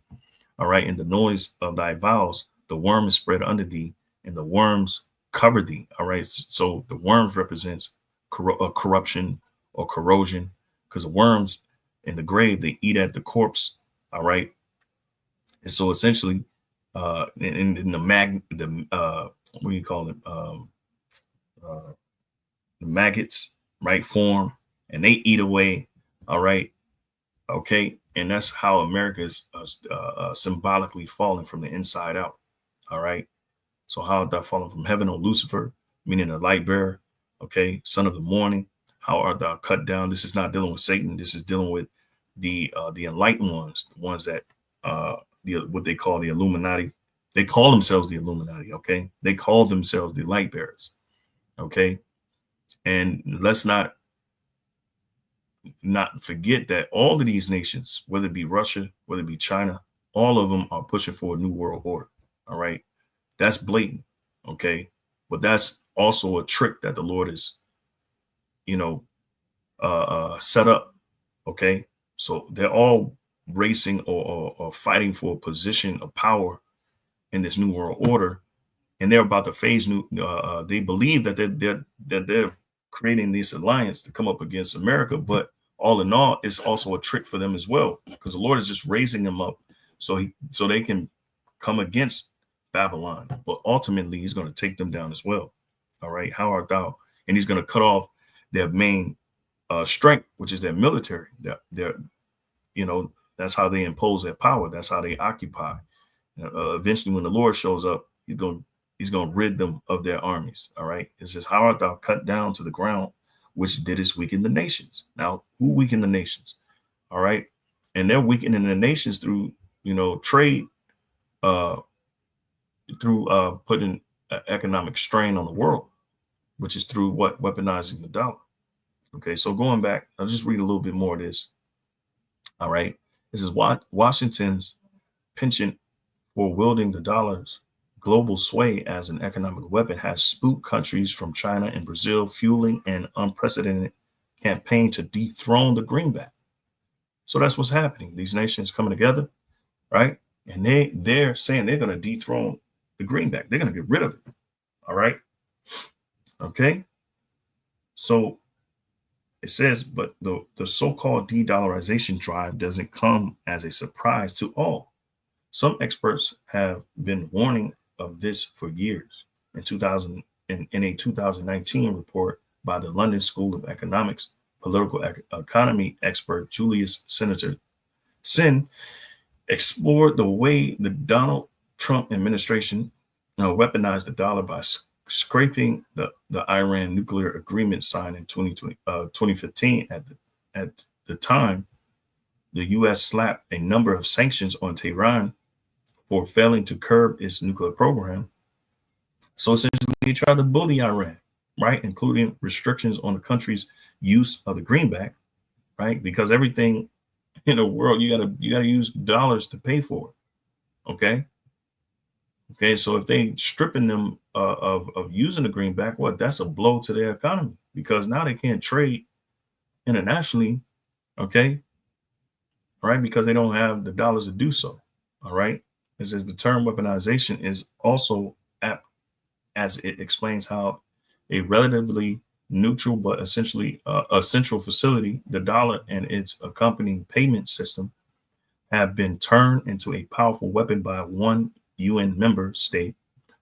All right. And the noise of thy vows, the worm is spread under thee, and the worms cover thee. All right. So the worms represents corruption or corrosion, because the worms in the grave, they eat at the corpse. All right. And so essentially, in the what do you call it? The maggots, right, form, and they eat away. All right. Okay. And that's how America is symbolically falling from the inside out. All right. So how art thou fallen from heaven, O Lucifer, meaning the light bearer? Okay. Son of the morning. How art thou cut down? This is not dealing with Satan. This is dealing with the enlightened ones, the ones that what they call the Illuminati. They call themselves the Illuminati. Okay. They call themselves the light bearers. Okay. And let's not forget that all of these nations, whether it be Russia, whether it be China, all of them are pushing for a new world order. All right. That's blatant. Okay. But that's also a trick that the Lord is, set up. Okay. So they're all racing or fighting for a position of power in this new world order. And they're about to phase new. They believe that they're creating this alliance to come up against America. But all in all, it's also a trick for them as well, because the Lord is just raising them up so they can come against Babylon. But ultimately, he's going to take them down as well. All right. How art thou? And he's going to cut off their main strength, which is their military. That's how they impose their power. That's how they occupy. Eventually, when the Lord shows up, he's going to rid them of their armies. All right. It says, how art thou cut down to the ground, which didst weaken the nations? Now, who weakened the nations? All right. And they're weakening the nations through, trade, through putting economic strain on the world, which is through what? Weaponizing the dollar. Okay. So going back, I'll just read a little bit more of this. All right. This is Washington's penchant for wielding the dollar's global sway as an economic weapon has spooked countries from China and Brazil, fueling an unprecedented campaign to dethrone the greenback. So that's what's happening. These nations coming together, right? And they're saying they're going to dethrone the greenback. They're going to get rid of it. All right. Okay. So it says, but the so-called de-dollarization drive doesn't come as a surprise to all. Some experts have been warning of this for years. In a 2019 report by the London School of Economics, political economy expert Julius Sin explored the way the Donald Trump administration weaponized the dollar by scraping the Iran nuclear agreement signed in 2015. At the time, the U.S. slapped a number of sanctions on Tehran for failing to curb its nuclear program. So essentially, he tried to bully Iran, right, including restrictions on the country's use of the greenback, right, because everything in the world you gotta use dollars to pay for it. Okay. So if they stripping them of using the greenback, that's a blow to their economy, because now they can't trade internationally. Okay. All right, because they don't have the dollars to do so. All right. It says the term weaponization is also apt as it explains how a relatively neutral but essentially a central facility, the dollar and its accompanying payment system, have been turned into a powerful weapon by one UN member state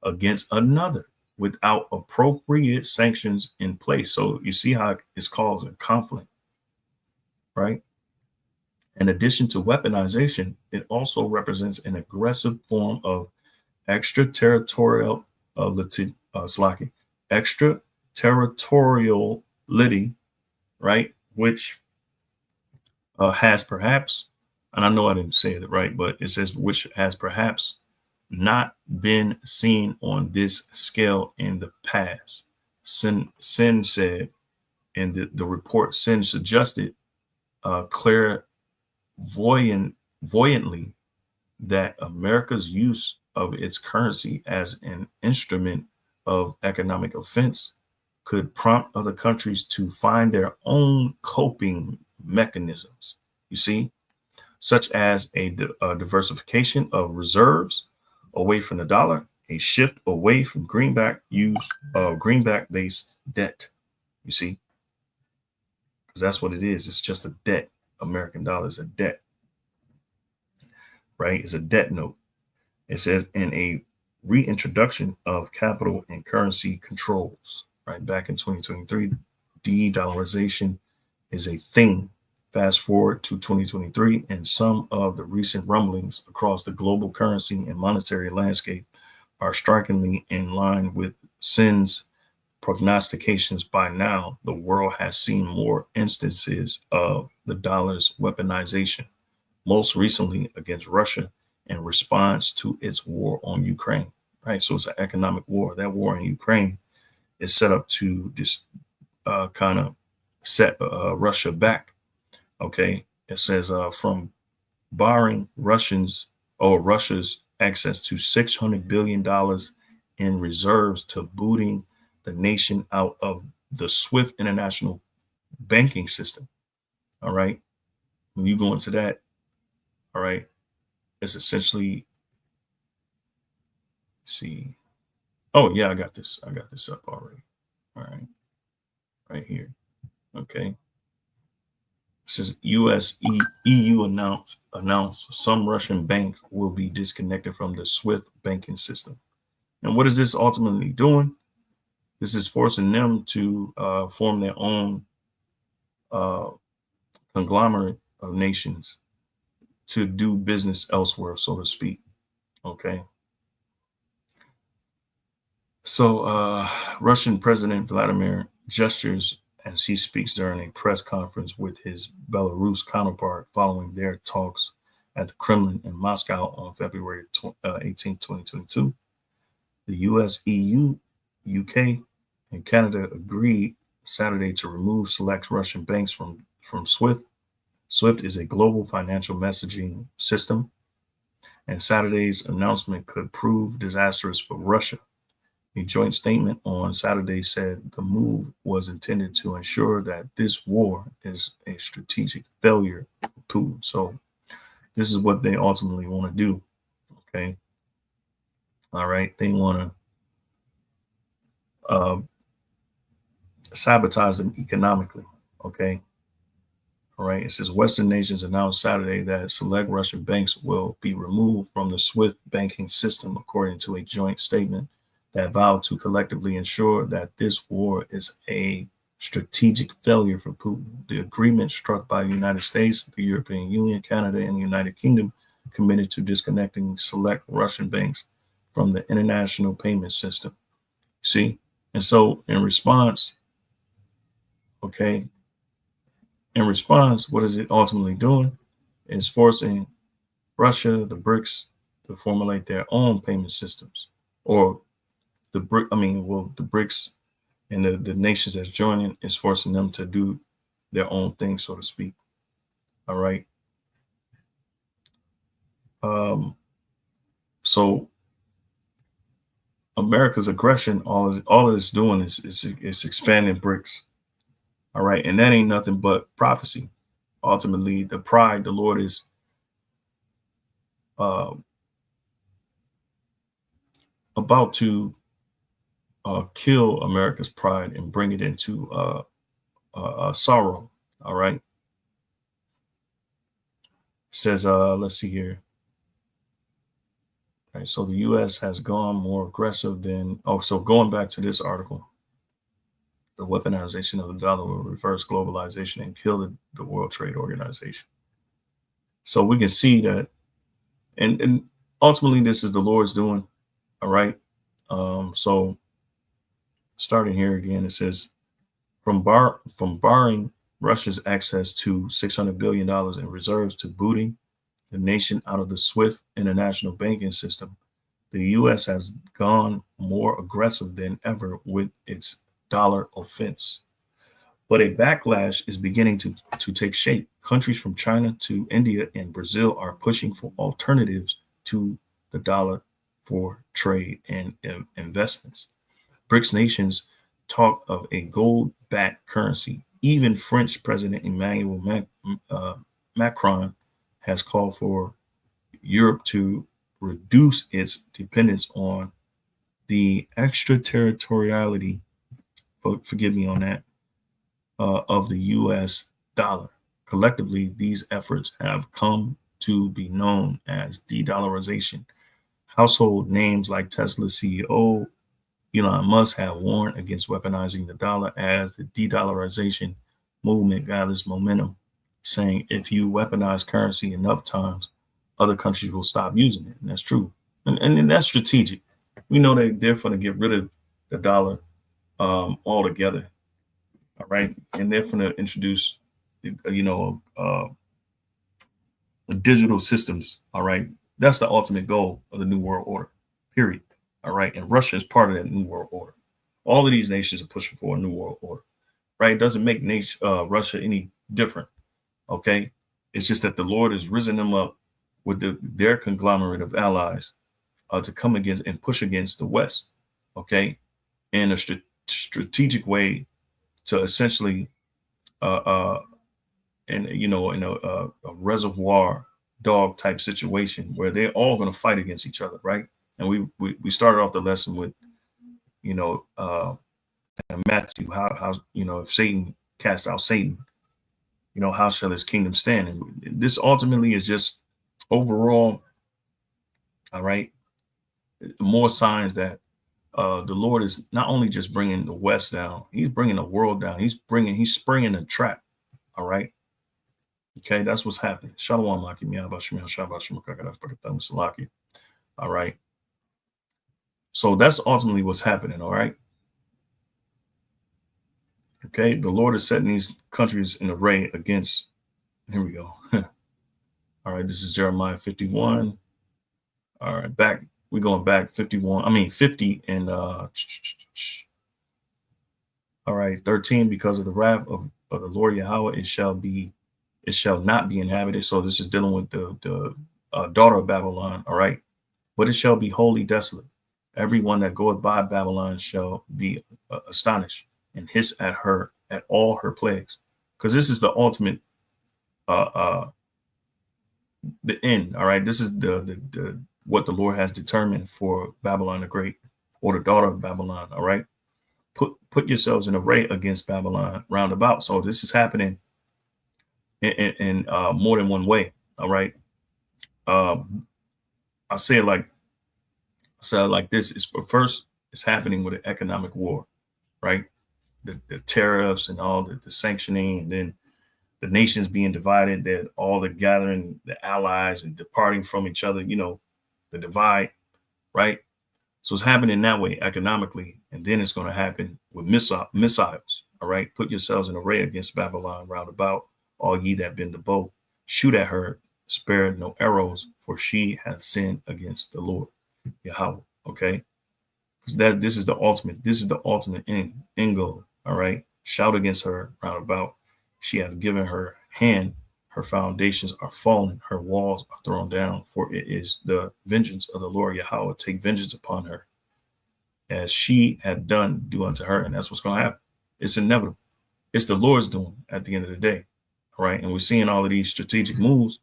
against another without appropriate sanctions in place. So you see how it's causing conflict, right? In addition to weaponization, it also represents an aggressive form of extraterritoriality, right? Which has perhaps, and I know I didn't say it right, but it says which has perhaps not been seen on this scale in the past. Sin said, and the report Sin suggested voyantly that America's use of its currency as an instrument of economic offense could prompt other countries to find their own coping mechanisms, you see, such as a diversification of reserves away from the dollar, a shift away from greenback based debt, you see, because that's what it is. It's just a debt. American dollar is a debt, right? It's a debt note. It says in a reintroduction of capital and currency controls, right? Back in 2023, de-dollarization is a thing. Fast forward to 2023, and some of the recent rumblings across the global currency and monetary landscape are strikingly in line with Sin's prognostications. By now, the world has seen more instances of the dollar's weaponization, most recently against Russia in response to its war on Ukraine, right? So it's an economic war. That war in Ukraine is set up to just kind of set Russia back, okay? It says from barring Russia's access to $600 billion in reserves to booting the nation out of the SWIFT international banking system, all right? When you go into that, all right, it's essentially, see, oh yeah, I got this up already. All right, right here. Okay. It says EU announced some Russian banks will be disconnected from the SWIFT banking system. And what is this ultimately doing? This is forcing them to form their own conglomerate of nations to do business elsewhere, so to speak. Okay. So Russian President Vladimir gestures as he speaks during a press conference with his Belarus counterpart following their talks at the Kremlin in Moscow on February 18, 2022. The US, EU, UK, and Canada agreed Saturday to remove select Russian banks from SWIFT. SWIFT is a global financial messaging system, and Saturday's announcement could prove disastrous for Russia. A joint statement on Saturday said the move was intended to ensure that this war is a strategic failure for Putin. So this is what they ultimately want to do. Okay. All right. They want to sabotage them economically. Okay. All right. It says Western nations announced Saturday that select Russian banks will be removed from the SWIFT banking system, according to a joint statement that vowed to collectively ensure that this war is a strategic failure for Putin. The agreement struck by the United States, the European Union, Canada, and the United Kingdom committed to disconnecting select Russian banks from the international payment system. See? And so in response, okay, what is it ultimately doing? It's forcing Russia, the BRICS, to formulate their own payment systems, or the BRICS and the nations that's joining is forcing them to do their own thing, so to speak. All right. So America's aggression, all it's doing is expanding BRICS. All right. And that ain't nothing but prophecy. Ultimately, the pride the Lord is about to kill America's pride and bring it into sorrow. All right. It says, let's see here. All right, so the U.S. has gone more aggressive than, so going back to this article, the weaponization of the dollar will reverse globalization and kill the World Trade Organization. So we can see that, and ultimately this is the Lord's doing. All right. So starting here again, it says from barring Russia's access to $600 billion in reserves to booting the nation out of the SWIFT international banking system, the U.S. has gone more aggressive than ever with its dollar offense. But a backlash is beginning to take shape. countries from China to India and Brazil are pushing for alternatives to the dollar for trade and investments. BRICS nations talk of a gold-backed currency. Even French President Emmanuel Macron has called for Europe to reduce its dependence on the extraterritoriality, forgive me on that, of the US dollar. Collectively, these efforts have come to be known as de-dollarization. Household names like Tesla CEO Elon Musk have warned against weaponizing the dollar as the de-dollarization movement gathers momentum, saying if you weaponize currency enough times, other countries will stop using it. And that's true. And that's strategic. We know they're going to get rid of the dollar altogether. All right. And they're going to introduce, digital systems. All right. That's the ultimate goal of the New World Order, period. All right. And Russia is part of that New World Order. All of these nations are pushing for a New World Order. Right. It doesn't make Russia any different. Okay. It's just that the Lord has risen them up with their conglomerate of allies to come against and push against the West. Okay. In a strategic way to essentially, in a reservoir dog type situation where they're all going to fight against each other, right? And we started off the lesson with, Matthew, how if Satan cast out Satan, how shall his kingdom stand? And this ultimately is just overall, all right, more signs that the Lord is not only just bringing the West down, he's bringing the world down. He's springing a trap, all right? Okay, that's what's happening. Shalom, all right. So that's ultimately what's happening, all right? Okay, the Lord is setting these countries in array against, here we go. All right, this is Jeremiah 51. All right, we're going back 50 and all right, 13, because of the wrath of the Lord Yahweh, it shall not be inhabited. So this is dealing with the daughter of Babylon, all right? But it shall be wholly desolate. Everyone that goeth by Babylon shall be astonished and hiss at her, at all her plagues. Because this is the ultimate, the end, all right? This is the what the Lord has determined for Babylon the Great, or the daughter of Babylon, all right? Put yourselves in array against Babylon round about. So this is happening in more than one way, all right? I say it like this: is first, it's happening with an economic war, right? The tariffs and all the sanctioning, and then the nations being divided, that all the gathering, the allies and departing from each other, the divide, right? So it's happening that way economically, and then it's going to happen with missiles, all right? Put yourselves in array against Babylon round about, all ye that bend the bow. Shoot at her, spare no arrows, for she hath sinned against the Lord Yahweh. Okay, because this is the ultimate end goal. All right, shout against her round about. She hath given her hand, her foundations are fallen, her walls are thrown down. For it is the vengeance of the Lord Yahweh, take vengeance upon her, as she had done, do unto her. And that's what's going to happen. It's inevitable. It's the Lord's doing at the end of the day. All right, and we're seeing all of these strategic moves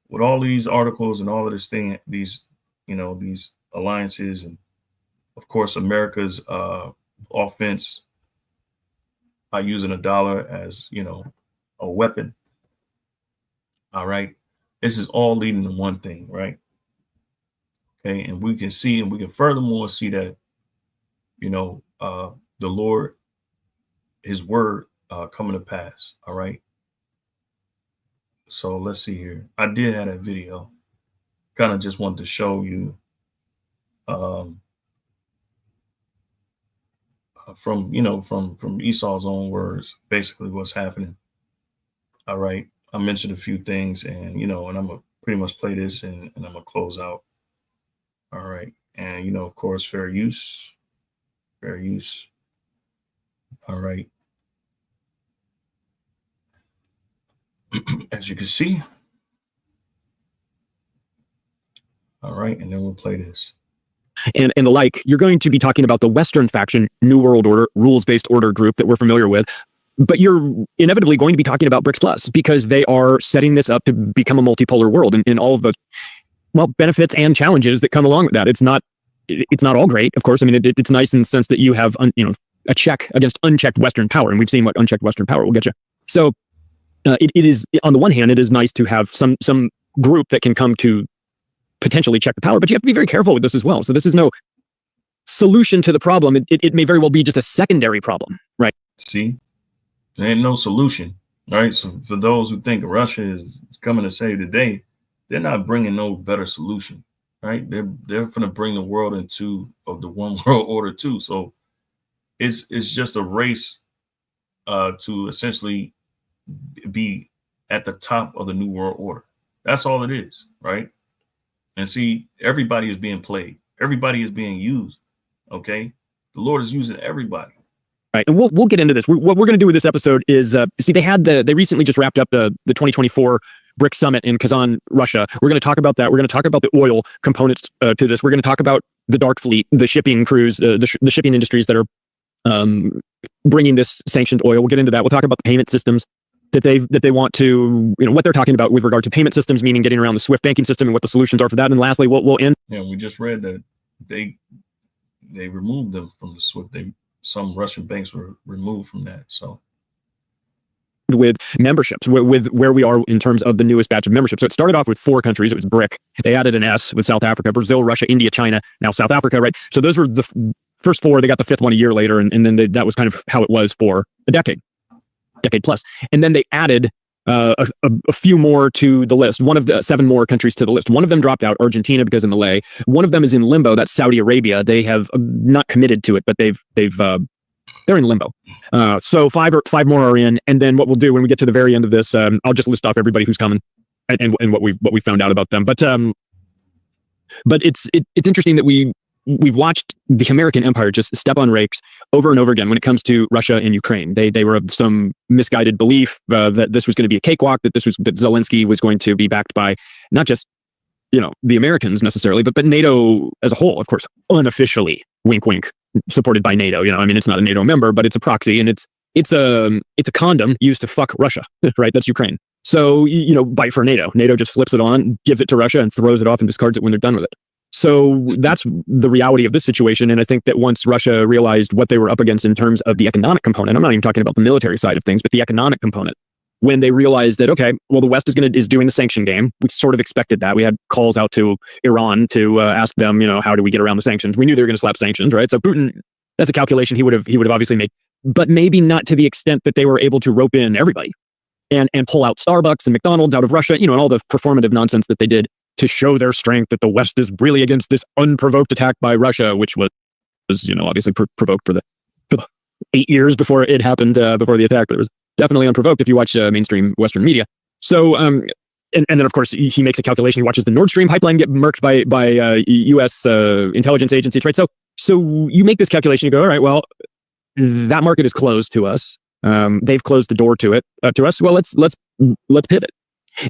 with all of these articles and all of this thing, these alliances, and of course America's offense by using a dollar as a weapon. All right, this is all leading to one thing, right? Okay, and we can furthermore see that the Lord, his word coming to pass. All right, so let's see here. I did have that video. Kind of just wanted to show you from Esau's own words, basically what's happening. All right, I mentioned a few things, and and I'm gonna pretty much play this, and I'm gonna close out. All right, and of course, fair use. All right. as you can see. All right, and then we'll play this. And the like, you're going to be talking about the Western faction, New World Order, rules-based order group that we're familiar with. But you're inevitably going to be talking about BRICS Plus because they are setting this up to become a multipolar world and all of the, well, benefits and challenges that come along with that. It's not all great, of course. I mean, it's nice in the sense that you have, a check against unchecked Western power. And we've seen what unchecked Western power will get you. So it is, on the one hand, it is nice to have some group that can come to potentially check the power, but you have to be very careful with this as well. So this is no solution to the problem. It may very well be just a secondary problem, right? See, there ain't no solution, right? So for those who think Russia is coming to save the day, they're not bringing no better solution, right? They're going to bring the world into the one world order too. So it's just a race to essentially be at the top of the new world order. That's all it is, right? And see, everybody is being played. Everybody is being used. Okay, the Lord is using everybody. Right, and we'll get into this. What we're going to do with this episode is see, they recently just wrapped up the 2024 BRICS summit in Kazan, Russia. We're going to talk about that. We're going to talk about the oil components to this. We're going to talk about the dark fleet, the shipping crews, the shipping industries that are bringing this sanctioned oil. We'll get into that. We'll talk about the payment systems that they want to, what they're talking about with regard to payment systems, meaning getting around the SWIFT banking system and what the solutions are for that. And lastly, we'll end. Yeah, we just read that they removed them from the SWIFT. Some Russian banks were removed from that. So with memberships, with where we are in terms of the newest batch of membership. So it started off with 4 countries. It was BRIC. They added an S with South Africa, Brazil, Russia, India, China, now South Africa, right? So those were the first 4. They got the 5th one a year later. And then that was kind of how it was for a decade plus. And then they added a few more to the list. One of the 7 more countries to the list. One of them dropped out, Argentina, because of Malay. One of them is in limbo. That's Saudi Arabia. They have not committed to it, but they're in limbo. So 5 more are in. And then what we'll do when we get to the very end of this, I'll just list off everybody who's coming and what we found out about them. But it's interesting that we've watched the American empire just step on rakes over and over again when it comes to Russia and Ukraine. They were of some misguided belief that this was going to be a cakewalk, that Zelensky was going to be backed by not just the Americans necessarily, but NATO as a whole, of course, unofficially, wink wink, supported by NATO. I mean, it's not a NATO member, but it's a proxy, and it's a condom used to fuck Russia, right? That's Ukraine. So bite for NATO. NATO just slips it on, gives it to Russia, and throws it off and discards it when they're done with it. So that's the reality of this situation. And I think that once Russia realized what they were up against in terms of the economic component, I'm not even talking about the military side of things, but the economic component, when they realized that, okay, well, the West is doing the sanction game, we sort of expected that. We had calls out to Iran to ask them, how do we get around the sanctions? We knew they were going to slap sanctions, right? So Putin, that's a calculation he would have obviously made, but maybe not to the extent that they were able to rope in everybody and pull out Starbucks and McDonald's out of Russia, and all the performative nonsense that they did to show their strength, that the West is really against this unprovoked attack by Russia, which was obviously provoked for the 8 years before it happened, before the attack, but it was definitely unprovoked if you watch mainstream Western media. So, and then of course he makes a calculation. He watches the Nord Stream pipeline get murked by U.S. Intelligence agencies, right? So you make this calculation. You go, all right, well, that market is closed to us. They've closed the door to us. Well, let's pivot.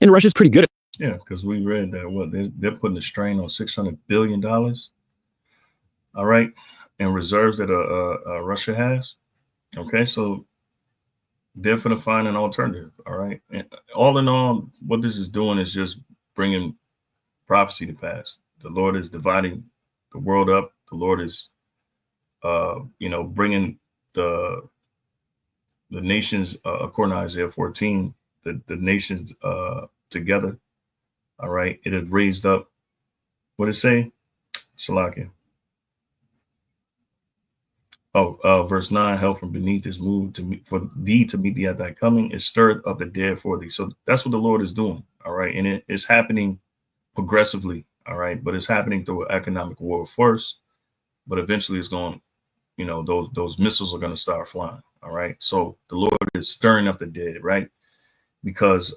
And Russia's pretty good at. Yeah, because we read that they're putting a strain on $600 billion. All right, and reserves that Russia has. Okay, so they're going to find an alternative. All right, and all in all, what this is doing is just bringing prophecy to pass. The Lord is dividing the world up. The Lord is, bringing the nations, according to Isaiah 14, the nations together. All right, it had raised up. What did it say? Salakia. Verse 9, hell from beneath is moved for thee to meet thee at thy coming, is stirred up the dead for thee. So that's what the Lord is doing. All right. And it's happening progressively. All right. But it's happening through an economic war first. But eventually it's going, those missiles are going to start flying. All right. So the Lord is stirring up the dead, right? Because,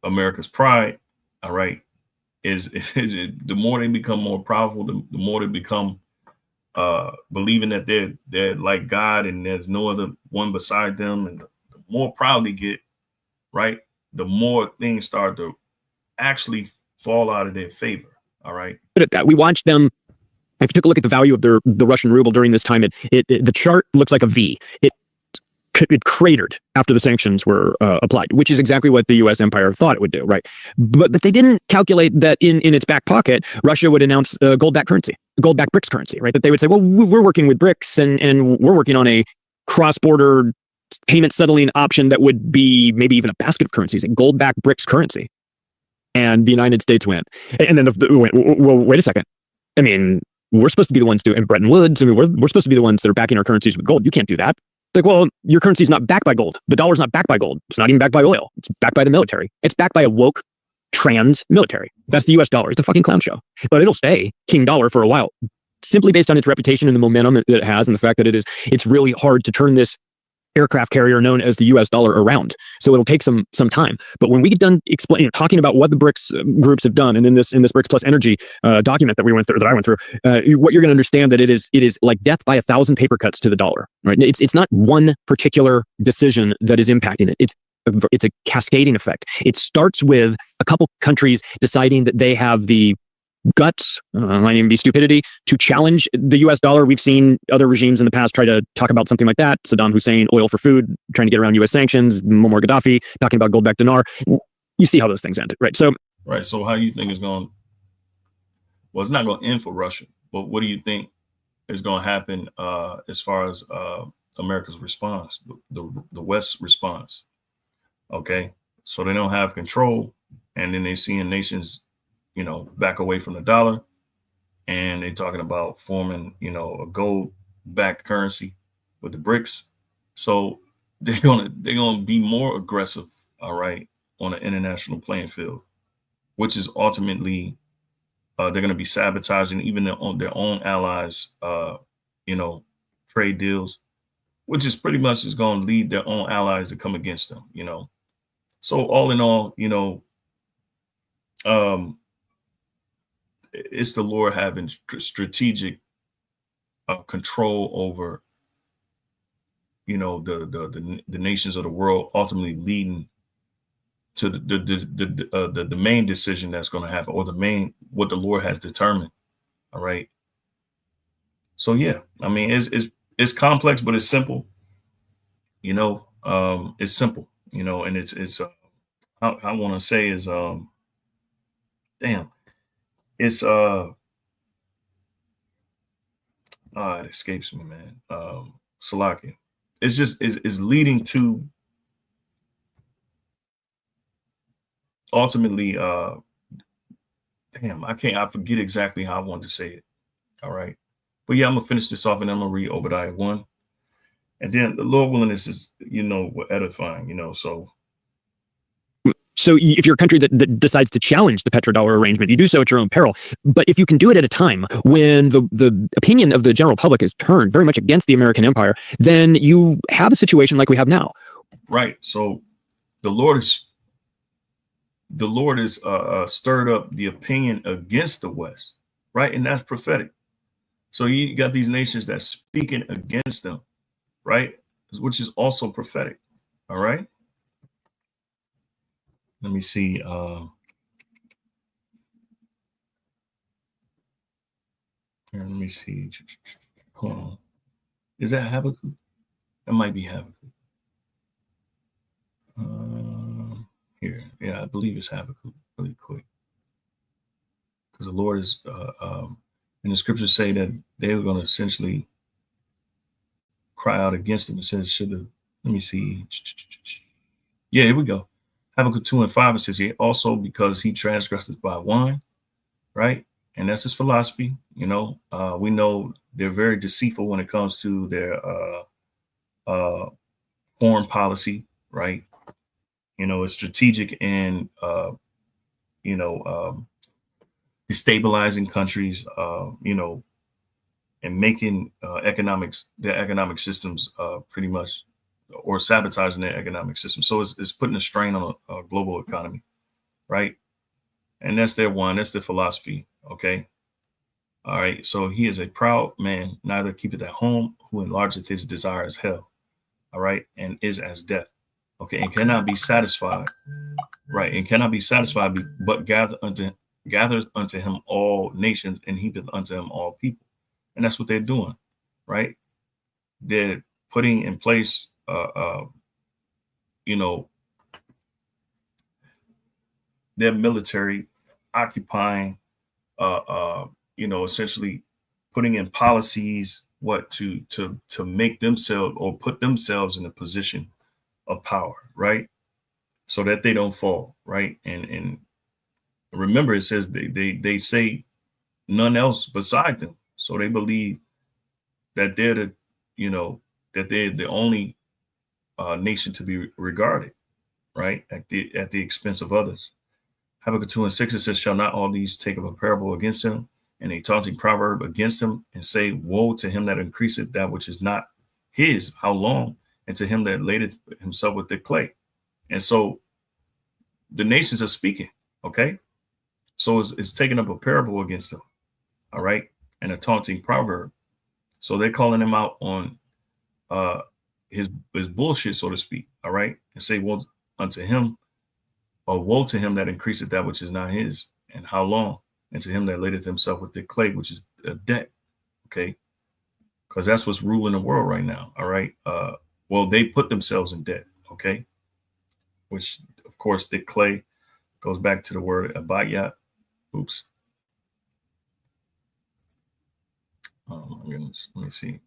America's pride, all right, is the more they become more powerful, the more they become believing that they're like God and there's no other one beside them. And the more proud they get, right, the more things start to actually fall out of their favor. All right. At that, we watched them. If you took a look at the value of the Russian ruble during this time, the chart looks like a V. It cratered after the sanctions were applied, which is exactly what the U.S. empire thought it would do, right? But they didn't calculate that in its back pocket, Russia would announce gold-backed currency, gold-backed BRICS currency, right? That they would say, well, we're working with BRICS and we're working on a cross-border payment settling option that would be maybe even a basket of currencies, a gold-backed BRICS currency. And the United States went. And then well, wait a second. I mean, we're supposed to be the ones doing Bretton Woods. I mean, we're supposed to be the ones that are backing our currencies with gold. You can't do that. Like, well, your currency is not backed by gold. The dollar's not backed by gold. It's not even backed by oil. It's backed by the military. It's backed by a woke trans military. That's the US dollar. It's a fucking clown show. But it'll stay king dollar for a while, simply based on its reputation and the momentum that it has and the fact that it's really hard to turn this aircraft carrier known as the US dollar around. So it'll take some time. But when we get done talking about what the BRICS groups have done, and in this BRICS Plus Energy document that I went through, what you're going to understand that it is like death by 1,000 paper cuts to the dollar. Right? It's not one particular decision that is impacting it. It's a cascading effect. It starts with a couple countries deciding that they have the guts, might even be stupidity, to challenge the US dollar. We've seen other regimes in the past try to talk about something like that. Saddam Hussein, oil for food, trying to get around US sanctions. Muammar Gaddafi, talking about gold-backed dinar. You see how those things ended, right? So how you think it's going? Well, it's not going to end for Russia, but what do you think is going to happen as far as America's response, the West's response? Okay, so they don't have control, and then they seeing nations back away from the dollar, and they're talking about forming, a gold-backed currency with the BRICS. So they're gonna be more aggressive, all right, on an international playing field, which is ultimately they're gonna be sabotaging even their own allies, trade deals, which is pretty much is going to lead their own allies to come against them. So all in all, it's the Lord having strategic control over, the nations of the world, ultimately leading to the main decision that's going to happen, or what the Lord has determined. All right. So yeah, I mean, it's complex, but it's simple. It's simple. And it's I want to say is it's it escapes me, man. Salaki. It's just is leading to ultimately I forget exactly how I want to say it. All right. But yeah, I'm gonna finish this off and I'm gonna read Obadiah 1. And then the Lord willing, this is, edifying, So if you're a country that decides to challenge the petrodollar arrangement, you do so at your own peril. But if you can do it at a time when the opinion of the general public is turned very much against the American empire, then you have a situation like we have now. Right. So the Lord is stirred up the opinion against the West. Right. And that's prophetic. So you got these nations that's speaking against them. Right. Which is also prophetic. All right. Let me see. Here, let me see. Hold on. Is that Habakkuk? That might be Habakkuk. Here. Yeah, I believe it's Habakkuk. Really quick. Because the Lord is, and the scriptures say that they were going to essentially cry out against him. It says, let me see. Yeah, here we go. Habakkuk 2:5, it says here, also because he transgressed it by wine, right? And that's his philosophy. We know they're very deceitful when it comes to their foreign policy, right? It's strategic in, destabilizing countries, and making their economic systems pretty much, or sabotaging their economic system. So it's putting a strain on a global economy, right? And that's their philosophy, okay? All right. So he is a proud man, neither keepeth at home, who enlargeth his desire as hell. All right. And is as death. Okay. And cannot be satisfied. Right. And cannot be satisfied, but gathereth unto him all nations and heapeth unto him all people. And that's what they're doing. Right. They're putting in place, you know, their military occupying, essentially putting in policies to make themselves or put themselves in a position of power, right? So that they don't fall, right? And remember, it says they say none else beside them, so they believe that they're that they're the only nation to be regarded, right, at the expense of others. Habakkuk 2:6, it says, shall not all these take up a parable against him, and a taunting proverb against him, and say, woe to him that increaseth that which is not his, how long? And to him that ladeth himself with the clay. And so the nations are speaking, okay? So it's taking up a parable against them, all right? And a taunting proverb. So they're calling him out on his bullshit, so to speak, all right? And say, woe unto him, or woe to him that increaseth that which is not his, and how long? And to him that ladeth himself with the clay, which is a debt, okay? Because that's what's ruling the world right now, all right? Well, they put themselves in debt, okay? Which, of course, the clay goes back to the word abayat. Oops. Oh my goodness. Let me see.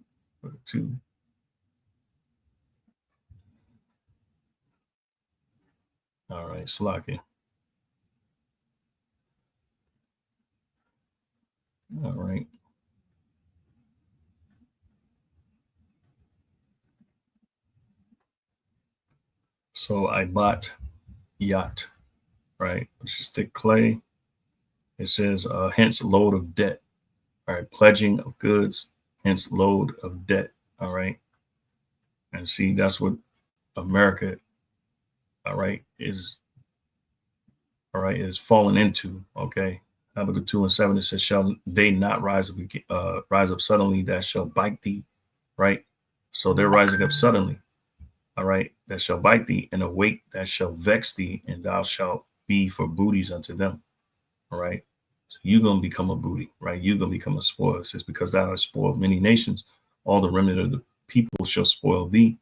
2. All right, Slaki. All right. So I bought yacht, right? Which is thick clay. It says, hence load of debt. All right, pledging of goods, hence load of debt. All right. And see, that's what America, all right, is falling into. Okay. Habakkuk 2:7, it says, shall they not rise up suddenly that shall bite thee? Right. So they're rising up suddenly. All right, that shall bite thee, and awake that shall vex thee, and thou shalt be for booties unto them. All right. So you're going to become a booty, right? You're going to become a spoil. It says, because thou hast spoiled many nations, all the remnant of the people shall spoil thee.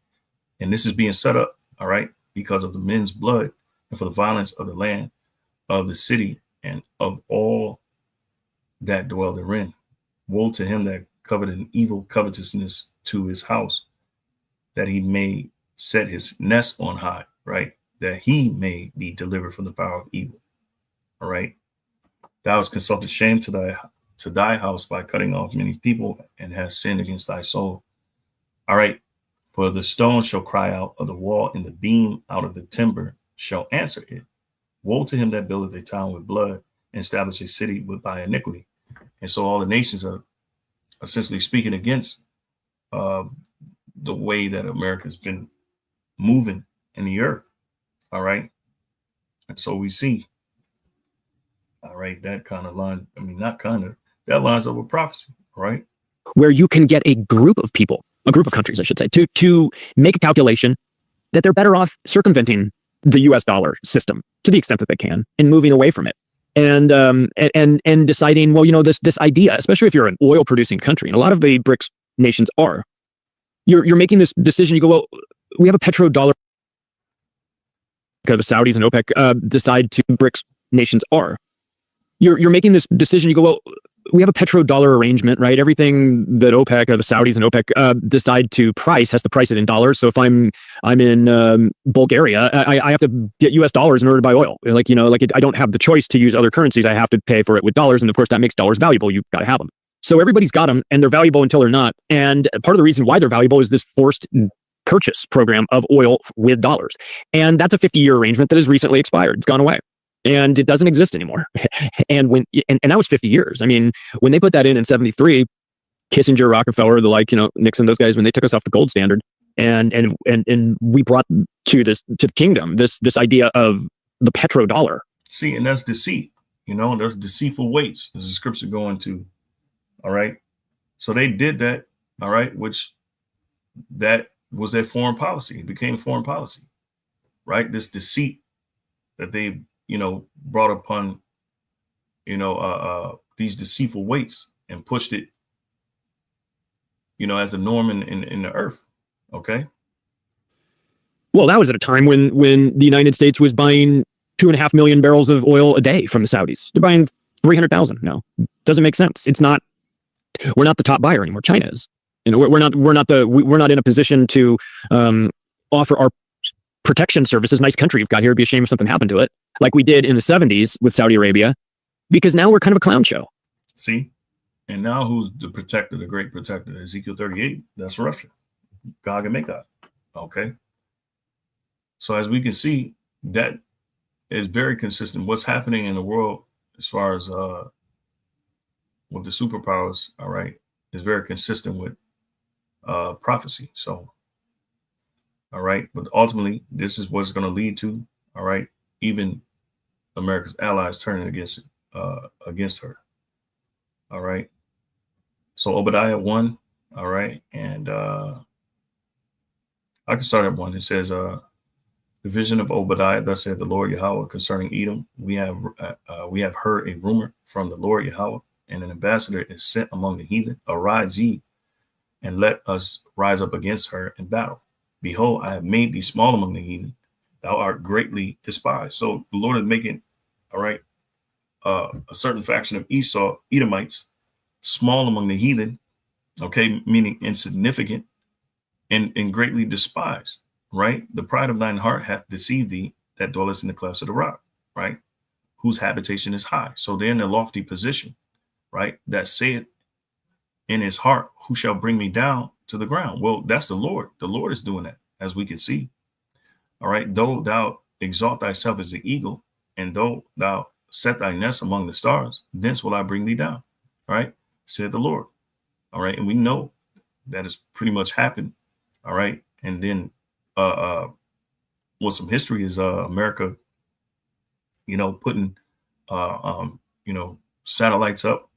And this is being set up, all right, because of the men's blood and for the violence of the land of the city and of all that dwell therein. Woe to him that coveted an evil covetousness to his house, that he may set his nest on high, right? That he may be delivered from the power of evil. All right. Thou hast consulted shame to thy house by cutting off many people, and hast sinned against thy soul. All right. For the stone shall cry out of the wall, and the beam out of the timber shall answer it. Woe to him that buildeth a town with blood, and establish a city by iniquity. And so all the nations are essentially speaking against the way that America's been moving in the earth. All right. And so we see, all right, that kind of line. I mean, not kind of, that lines up with prophecy, right? Where you can get a group of people, a group of countries, I should say, to make a calculation that they're better off circumventing the US dollar system to the extent that they can and moving away from it. And deciding, well, this idea, especially if you're an oil producing country, and a lot of the BRICS nations are, you're making this decision. You go, well, we have a petrodollar. The Saudis and OPEC decide to, BRICS nations are. You're making this decision. You go, well, we have a petrodollar arrangement, right? Everything that OPEC or the Saudis and OPEC decide to price has to price it in dollars. So if I'm in Bulgaria, I have to get US dollars in order to buy oil. I don't have the choice to use other currencies. I have to pay for it with dollars, and of course that makes dollars valuable. You've got to have them. So everybody's got them, and they're valuable until they're not. And part of the reason why they're valuable is this forced purchase program of oil with dollars. And that's a 50-year arrangement that has recently expired. It's gone away. And it doesn't exist anymore. And that was 50 years. I mean, when they put that in 73, Kissinger, Rockefeller, Nixon, those guys, when they took us off the gold standard, and we brought to the kingdom this idea of the petrodollar. See, and that's deceit. There's deceitful weights. There's a scripture going to All right. So they did that. All right. Which that was their foreign policy. It became foreign policy, right? This deceit that they, brought upon, these deceitful weights and pushed it, as a norm in the earth. Okay. Well, that was at a time when the United States was buying 2.5 million barrels of oil a day from the Saudis. They're buying 300,000 now. Doesn't make sense. It's not. We're not the top buyer anymore. China is. We're not in a position to offer our protection services. Nice country you've got here. It'd be a shame if something happened to it, like we did in the 70s with Saudi Arabia, because now we're kind of a clown show. See, and now who's the protector, the great protector? Ezekiel 38. That's Russia, Gog and Magog. Okay. So as we can see, that is very consistent. What's happening in the world as far as with the superpowers, all right, is very consistent with prophecy. So, all right, but ultimately, this is what's going to lead to, all right, even America's allies turning against her. All right. So Obadiah 1, all right, and I can start at 1. It says, the vision of Obadiah, thus said the Lord Yahweh concerning Edom. We have heard a rumor from the Lord Yahweh, and an ambassador is sent among the heathen. Arise ye, and let us rise up against her in battle. Behold, I have made thee small among the heathen. Thou art greatly despised. So the Lord is making, all right, a certain faction of Esau, Edomites, small among the heathen, okay, meaning insignificant and greatly despised. Right? The pride of thine heart hath deceived thee that dwellest in the clefts of the rock, right? Whose habitation is high. So they're in a lofty position, right? That saith in his heart, who shall bring me down to the ground? Well, that's the Lord. The Lord is doing that, as we can see. All right. Though thou exalt thyself as the eagle, and though thou set thy nest among the stars, thence will I bring thee down. All right, said the Lord. All right. And we know that has pretty much happened. All right. And then some history is America, putting satellites up,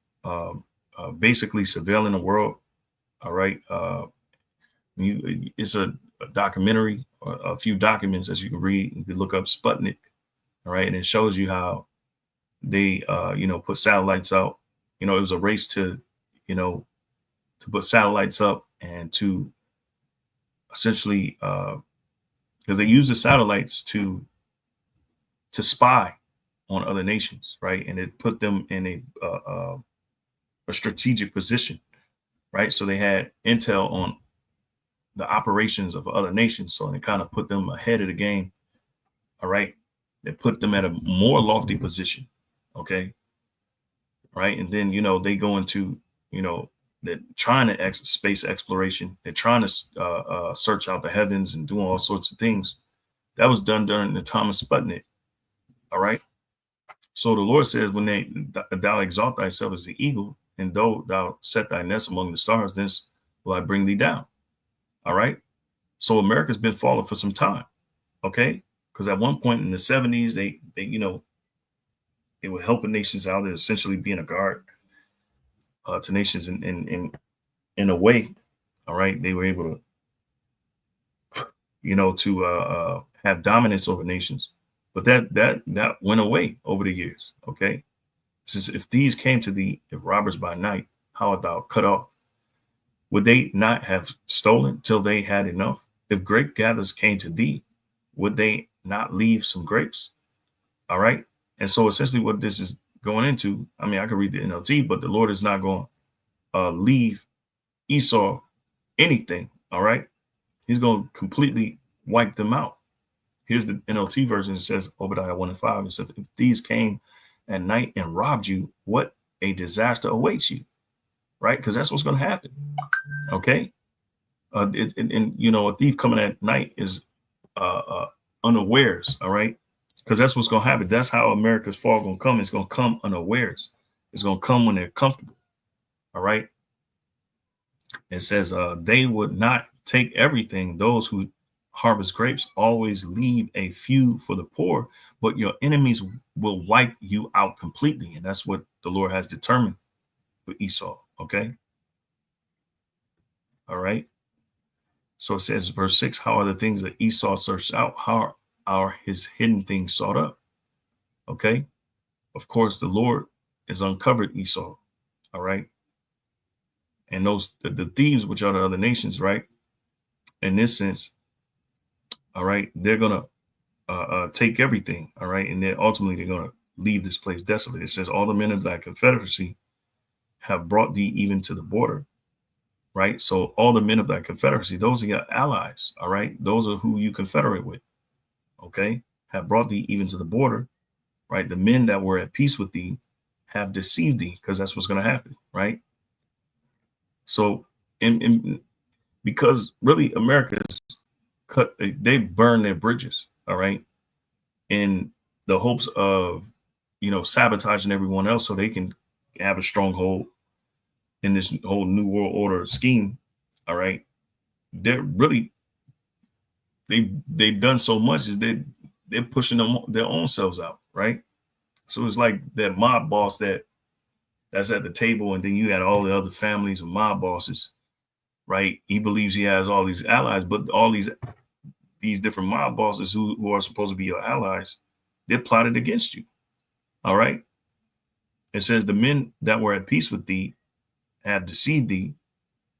basically surveilling the world. All right. It's a documentary, a few documents as you can read. You can look up Sputnik. All right. And it shows you how they put satellites out. It was a race to put satellites up and to essentially because they use the satellites to spy on other nations, right? And it put them in a strategic position, right? So they had intel on the operations of other nations, so it kind of put them ahead of the game. All right, it put them at a more lofty position, okay, right? And then they go into they're trying to space exploration. They're trying to search out the heavens and doing all sorts of things. That was done during the time of Sputnik. All right. So the Lord says, when thou exalt thyself as the eagle, and though thou set thy nest among the stars, thence will I bring thee down. All right. So America's been falling for some time. Okay. Because at one point in the 70s, they were helping nations out. They're essentially being a guard to nations in a way. All right. They were able to have dominance over nations, but that went away over the years. Okay. Since if these came to thee, if robbers by night, how art thou cut off? Would they not have stolen till they had enough? If grape gatherers came to thee, would they not leave some grapes? All right. And so essentially what this is going into, I mean, I could read the NLT, but the Lord is not going to leave Esau anything. All right. He's going to completely wipe them out. Here's the NLT version. It says, Obadiah 1:5. It says, if these came at night and robbed you, what a disaster awaits you. Right. Because that's what's going to happen. OK. A thief coming at night is unawares. All right. Because that's what's going to happen. That's how America's fall going to come. It's going to come unawares. It's going to come when they're comfortable. All right. It says they would not take everything. Those who harvest grapes always leave a few for the poor, but your enemies will wipe you out completely. And that's what the Lord has determined for Esau. Okay. All right. So it says, verse 6, how are the things that Esau searched out? How are his hidden things sought up? Okay. Of course, the Lord has uncovered Esau. All right. And those, the thieves, which are the other nations, right? In this sense, all right, they're going to take everything. All right. And then ultimately they're going to leave this place desolate. It says, all the men of thy confederacy have brought thee even to the border. Right. So all the men of that confederacy, those are your allies. All right. Those are who you confederate with. Okay. Have brought thee even to the border. Right. The men that were at peace with thee have deceived thee, because that's what's going to happen. Right. So because really America's they burn their bridges. All right. In the hopes of, sabotaging everyone else so they can have a stronghold in this whole new world order scheme. All right. They're really, they've done so much is they're pushing their own selves out. Right. So it's like that mob boss that's at the table, and then you had all the other families of mob bosses. Right. He believes he has all these allies, but all these different mob bosses who are supposed to be your allies, they're plotted against you. All right. It says the men that were at peace with thee have deceived thee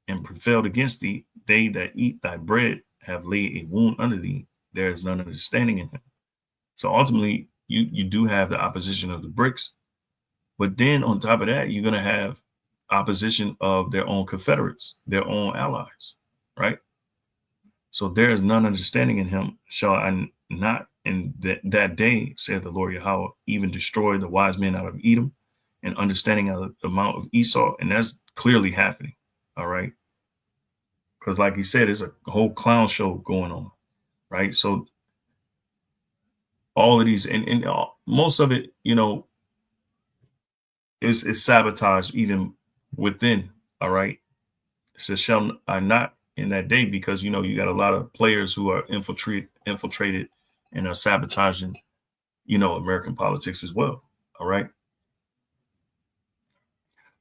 and prevailed against thee. They that eat thy bread have laid a wound under thee. There is none understanding in him. So ultimately, you do have the opposition of the BRICS, but then on top of that, you're going to have opposition of their own confederates, their own allies, right? So there is none understanding in him. Shall I not in that day, saith the Lord Yahweh, even destroy the wise men out of Edom and understanding out of the mount of Esau? And that's clearly happening. All right. Because like he said, there's a whole clown show going on. Right. So all of these and most of it, is sabotaged even within. All right. It says, shall I not in that day, because, you got a lot of players who are infiltrated and are sabotaging, American politics as well. All right.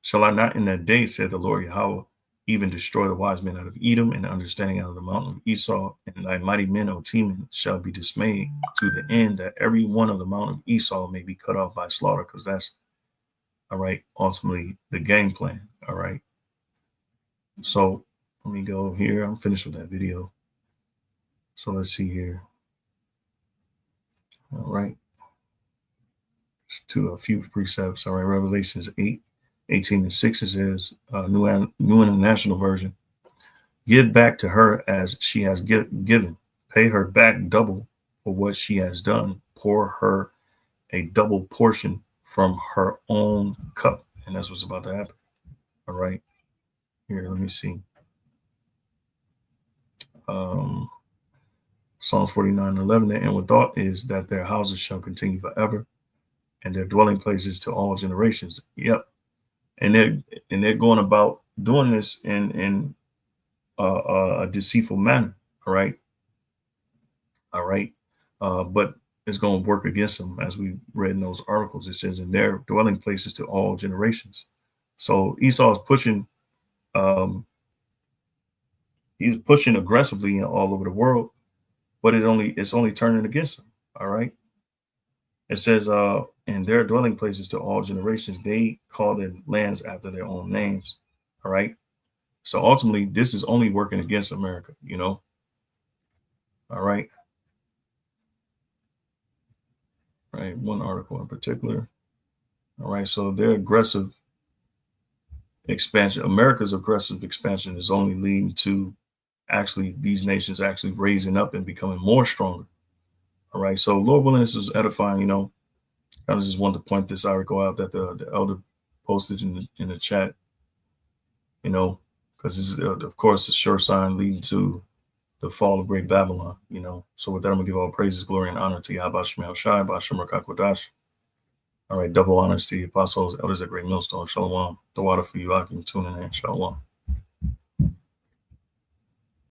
Shall I not in that day, said the Lord Yahweh, even destroy the wise men out of Edom and understanding out of the mountain of Esau, and thy mighty men, O Teman, shall be dismayed, to the end that every one of the mountain of Esau may be cut off by slaughter, because that's, all right, ultimately the game plan. All right. So let me go here. I'm finished with that video. So let's see here. All right. Just a few precepts. All right. Revelations 8:18-6, it says, New International Version. Give back to her as she has given. Pay her back double for what she has done. Pour her a double portion from her own cup. And that's what's about to happen. All right. Here, let me see. Psalms 49:11, the inward thought is that their houses shall continue forever, and their dwelling places to all generations. Yep. And they're going about doing this in a deceitful manner. All right. All right. But it's going to work against them, as we read in those articles. It says in their dwelling places to all generations. So Esau is pushing. He's pushing aggressively all over the world, but it's only turning against them. All right. It says, in their dwelling places to all generations, they call their lands after their own names. All right. So ultimately, this is only working against America, All right. Right. One article in particular. All right. So their aggressive expansion, America's aggressive expansion, is only leading to actually these nations actually raising up and becoming more stronger. All right. So Lord willing, this is edifying, I just wanted to point this article out that the elder posted in the chat, because it's, of course, a sure sign leading to the fall of great Babylon, So with that, I'm going to give all praises, glory, and honor to Yahweh Shemel Shai, Ba'ashem Rakakwadash. All right. Double honors to the apostles, elders at Great Millstone. Shalom. The water for you. I can tune in. Shalom.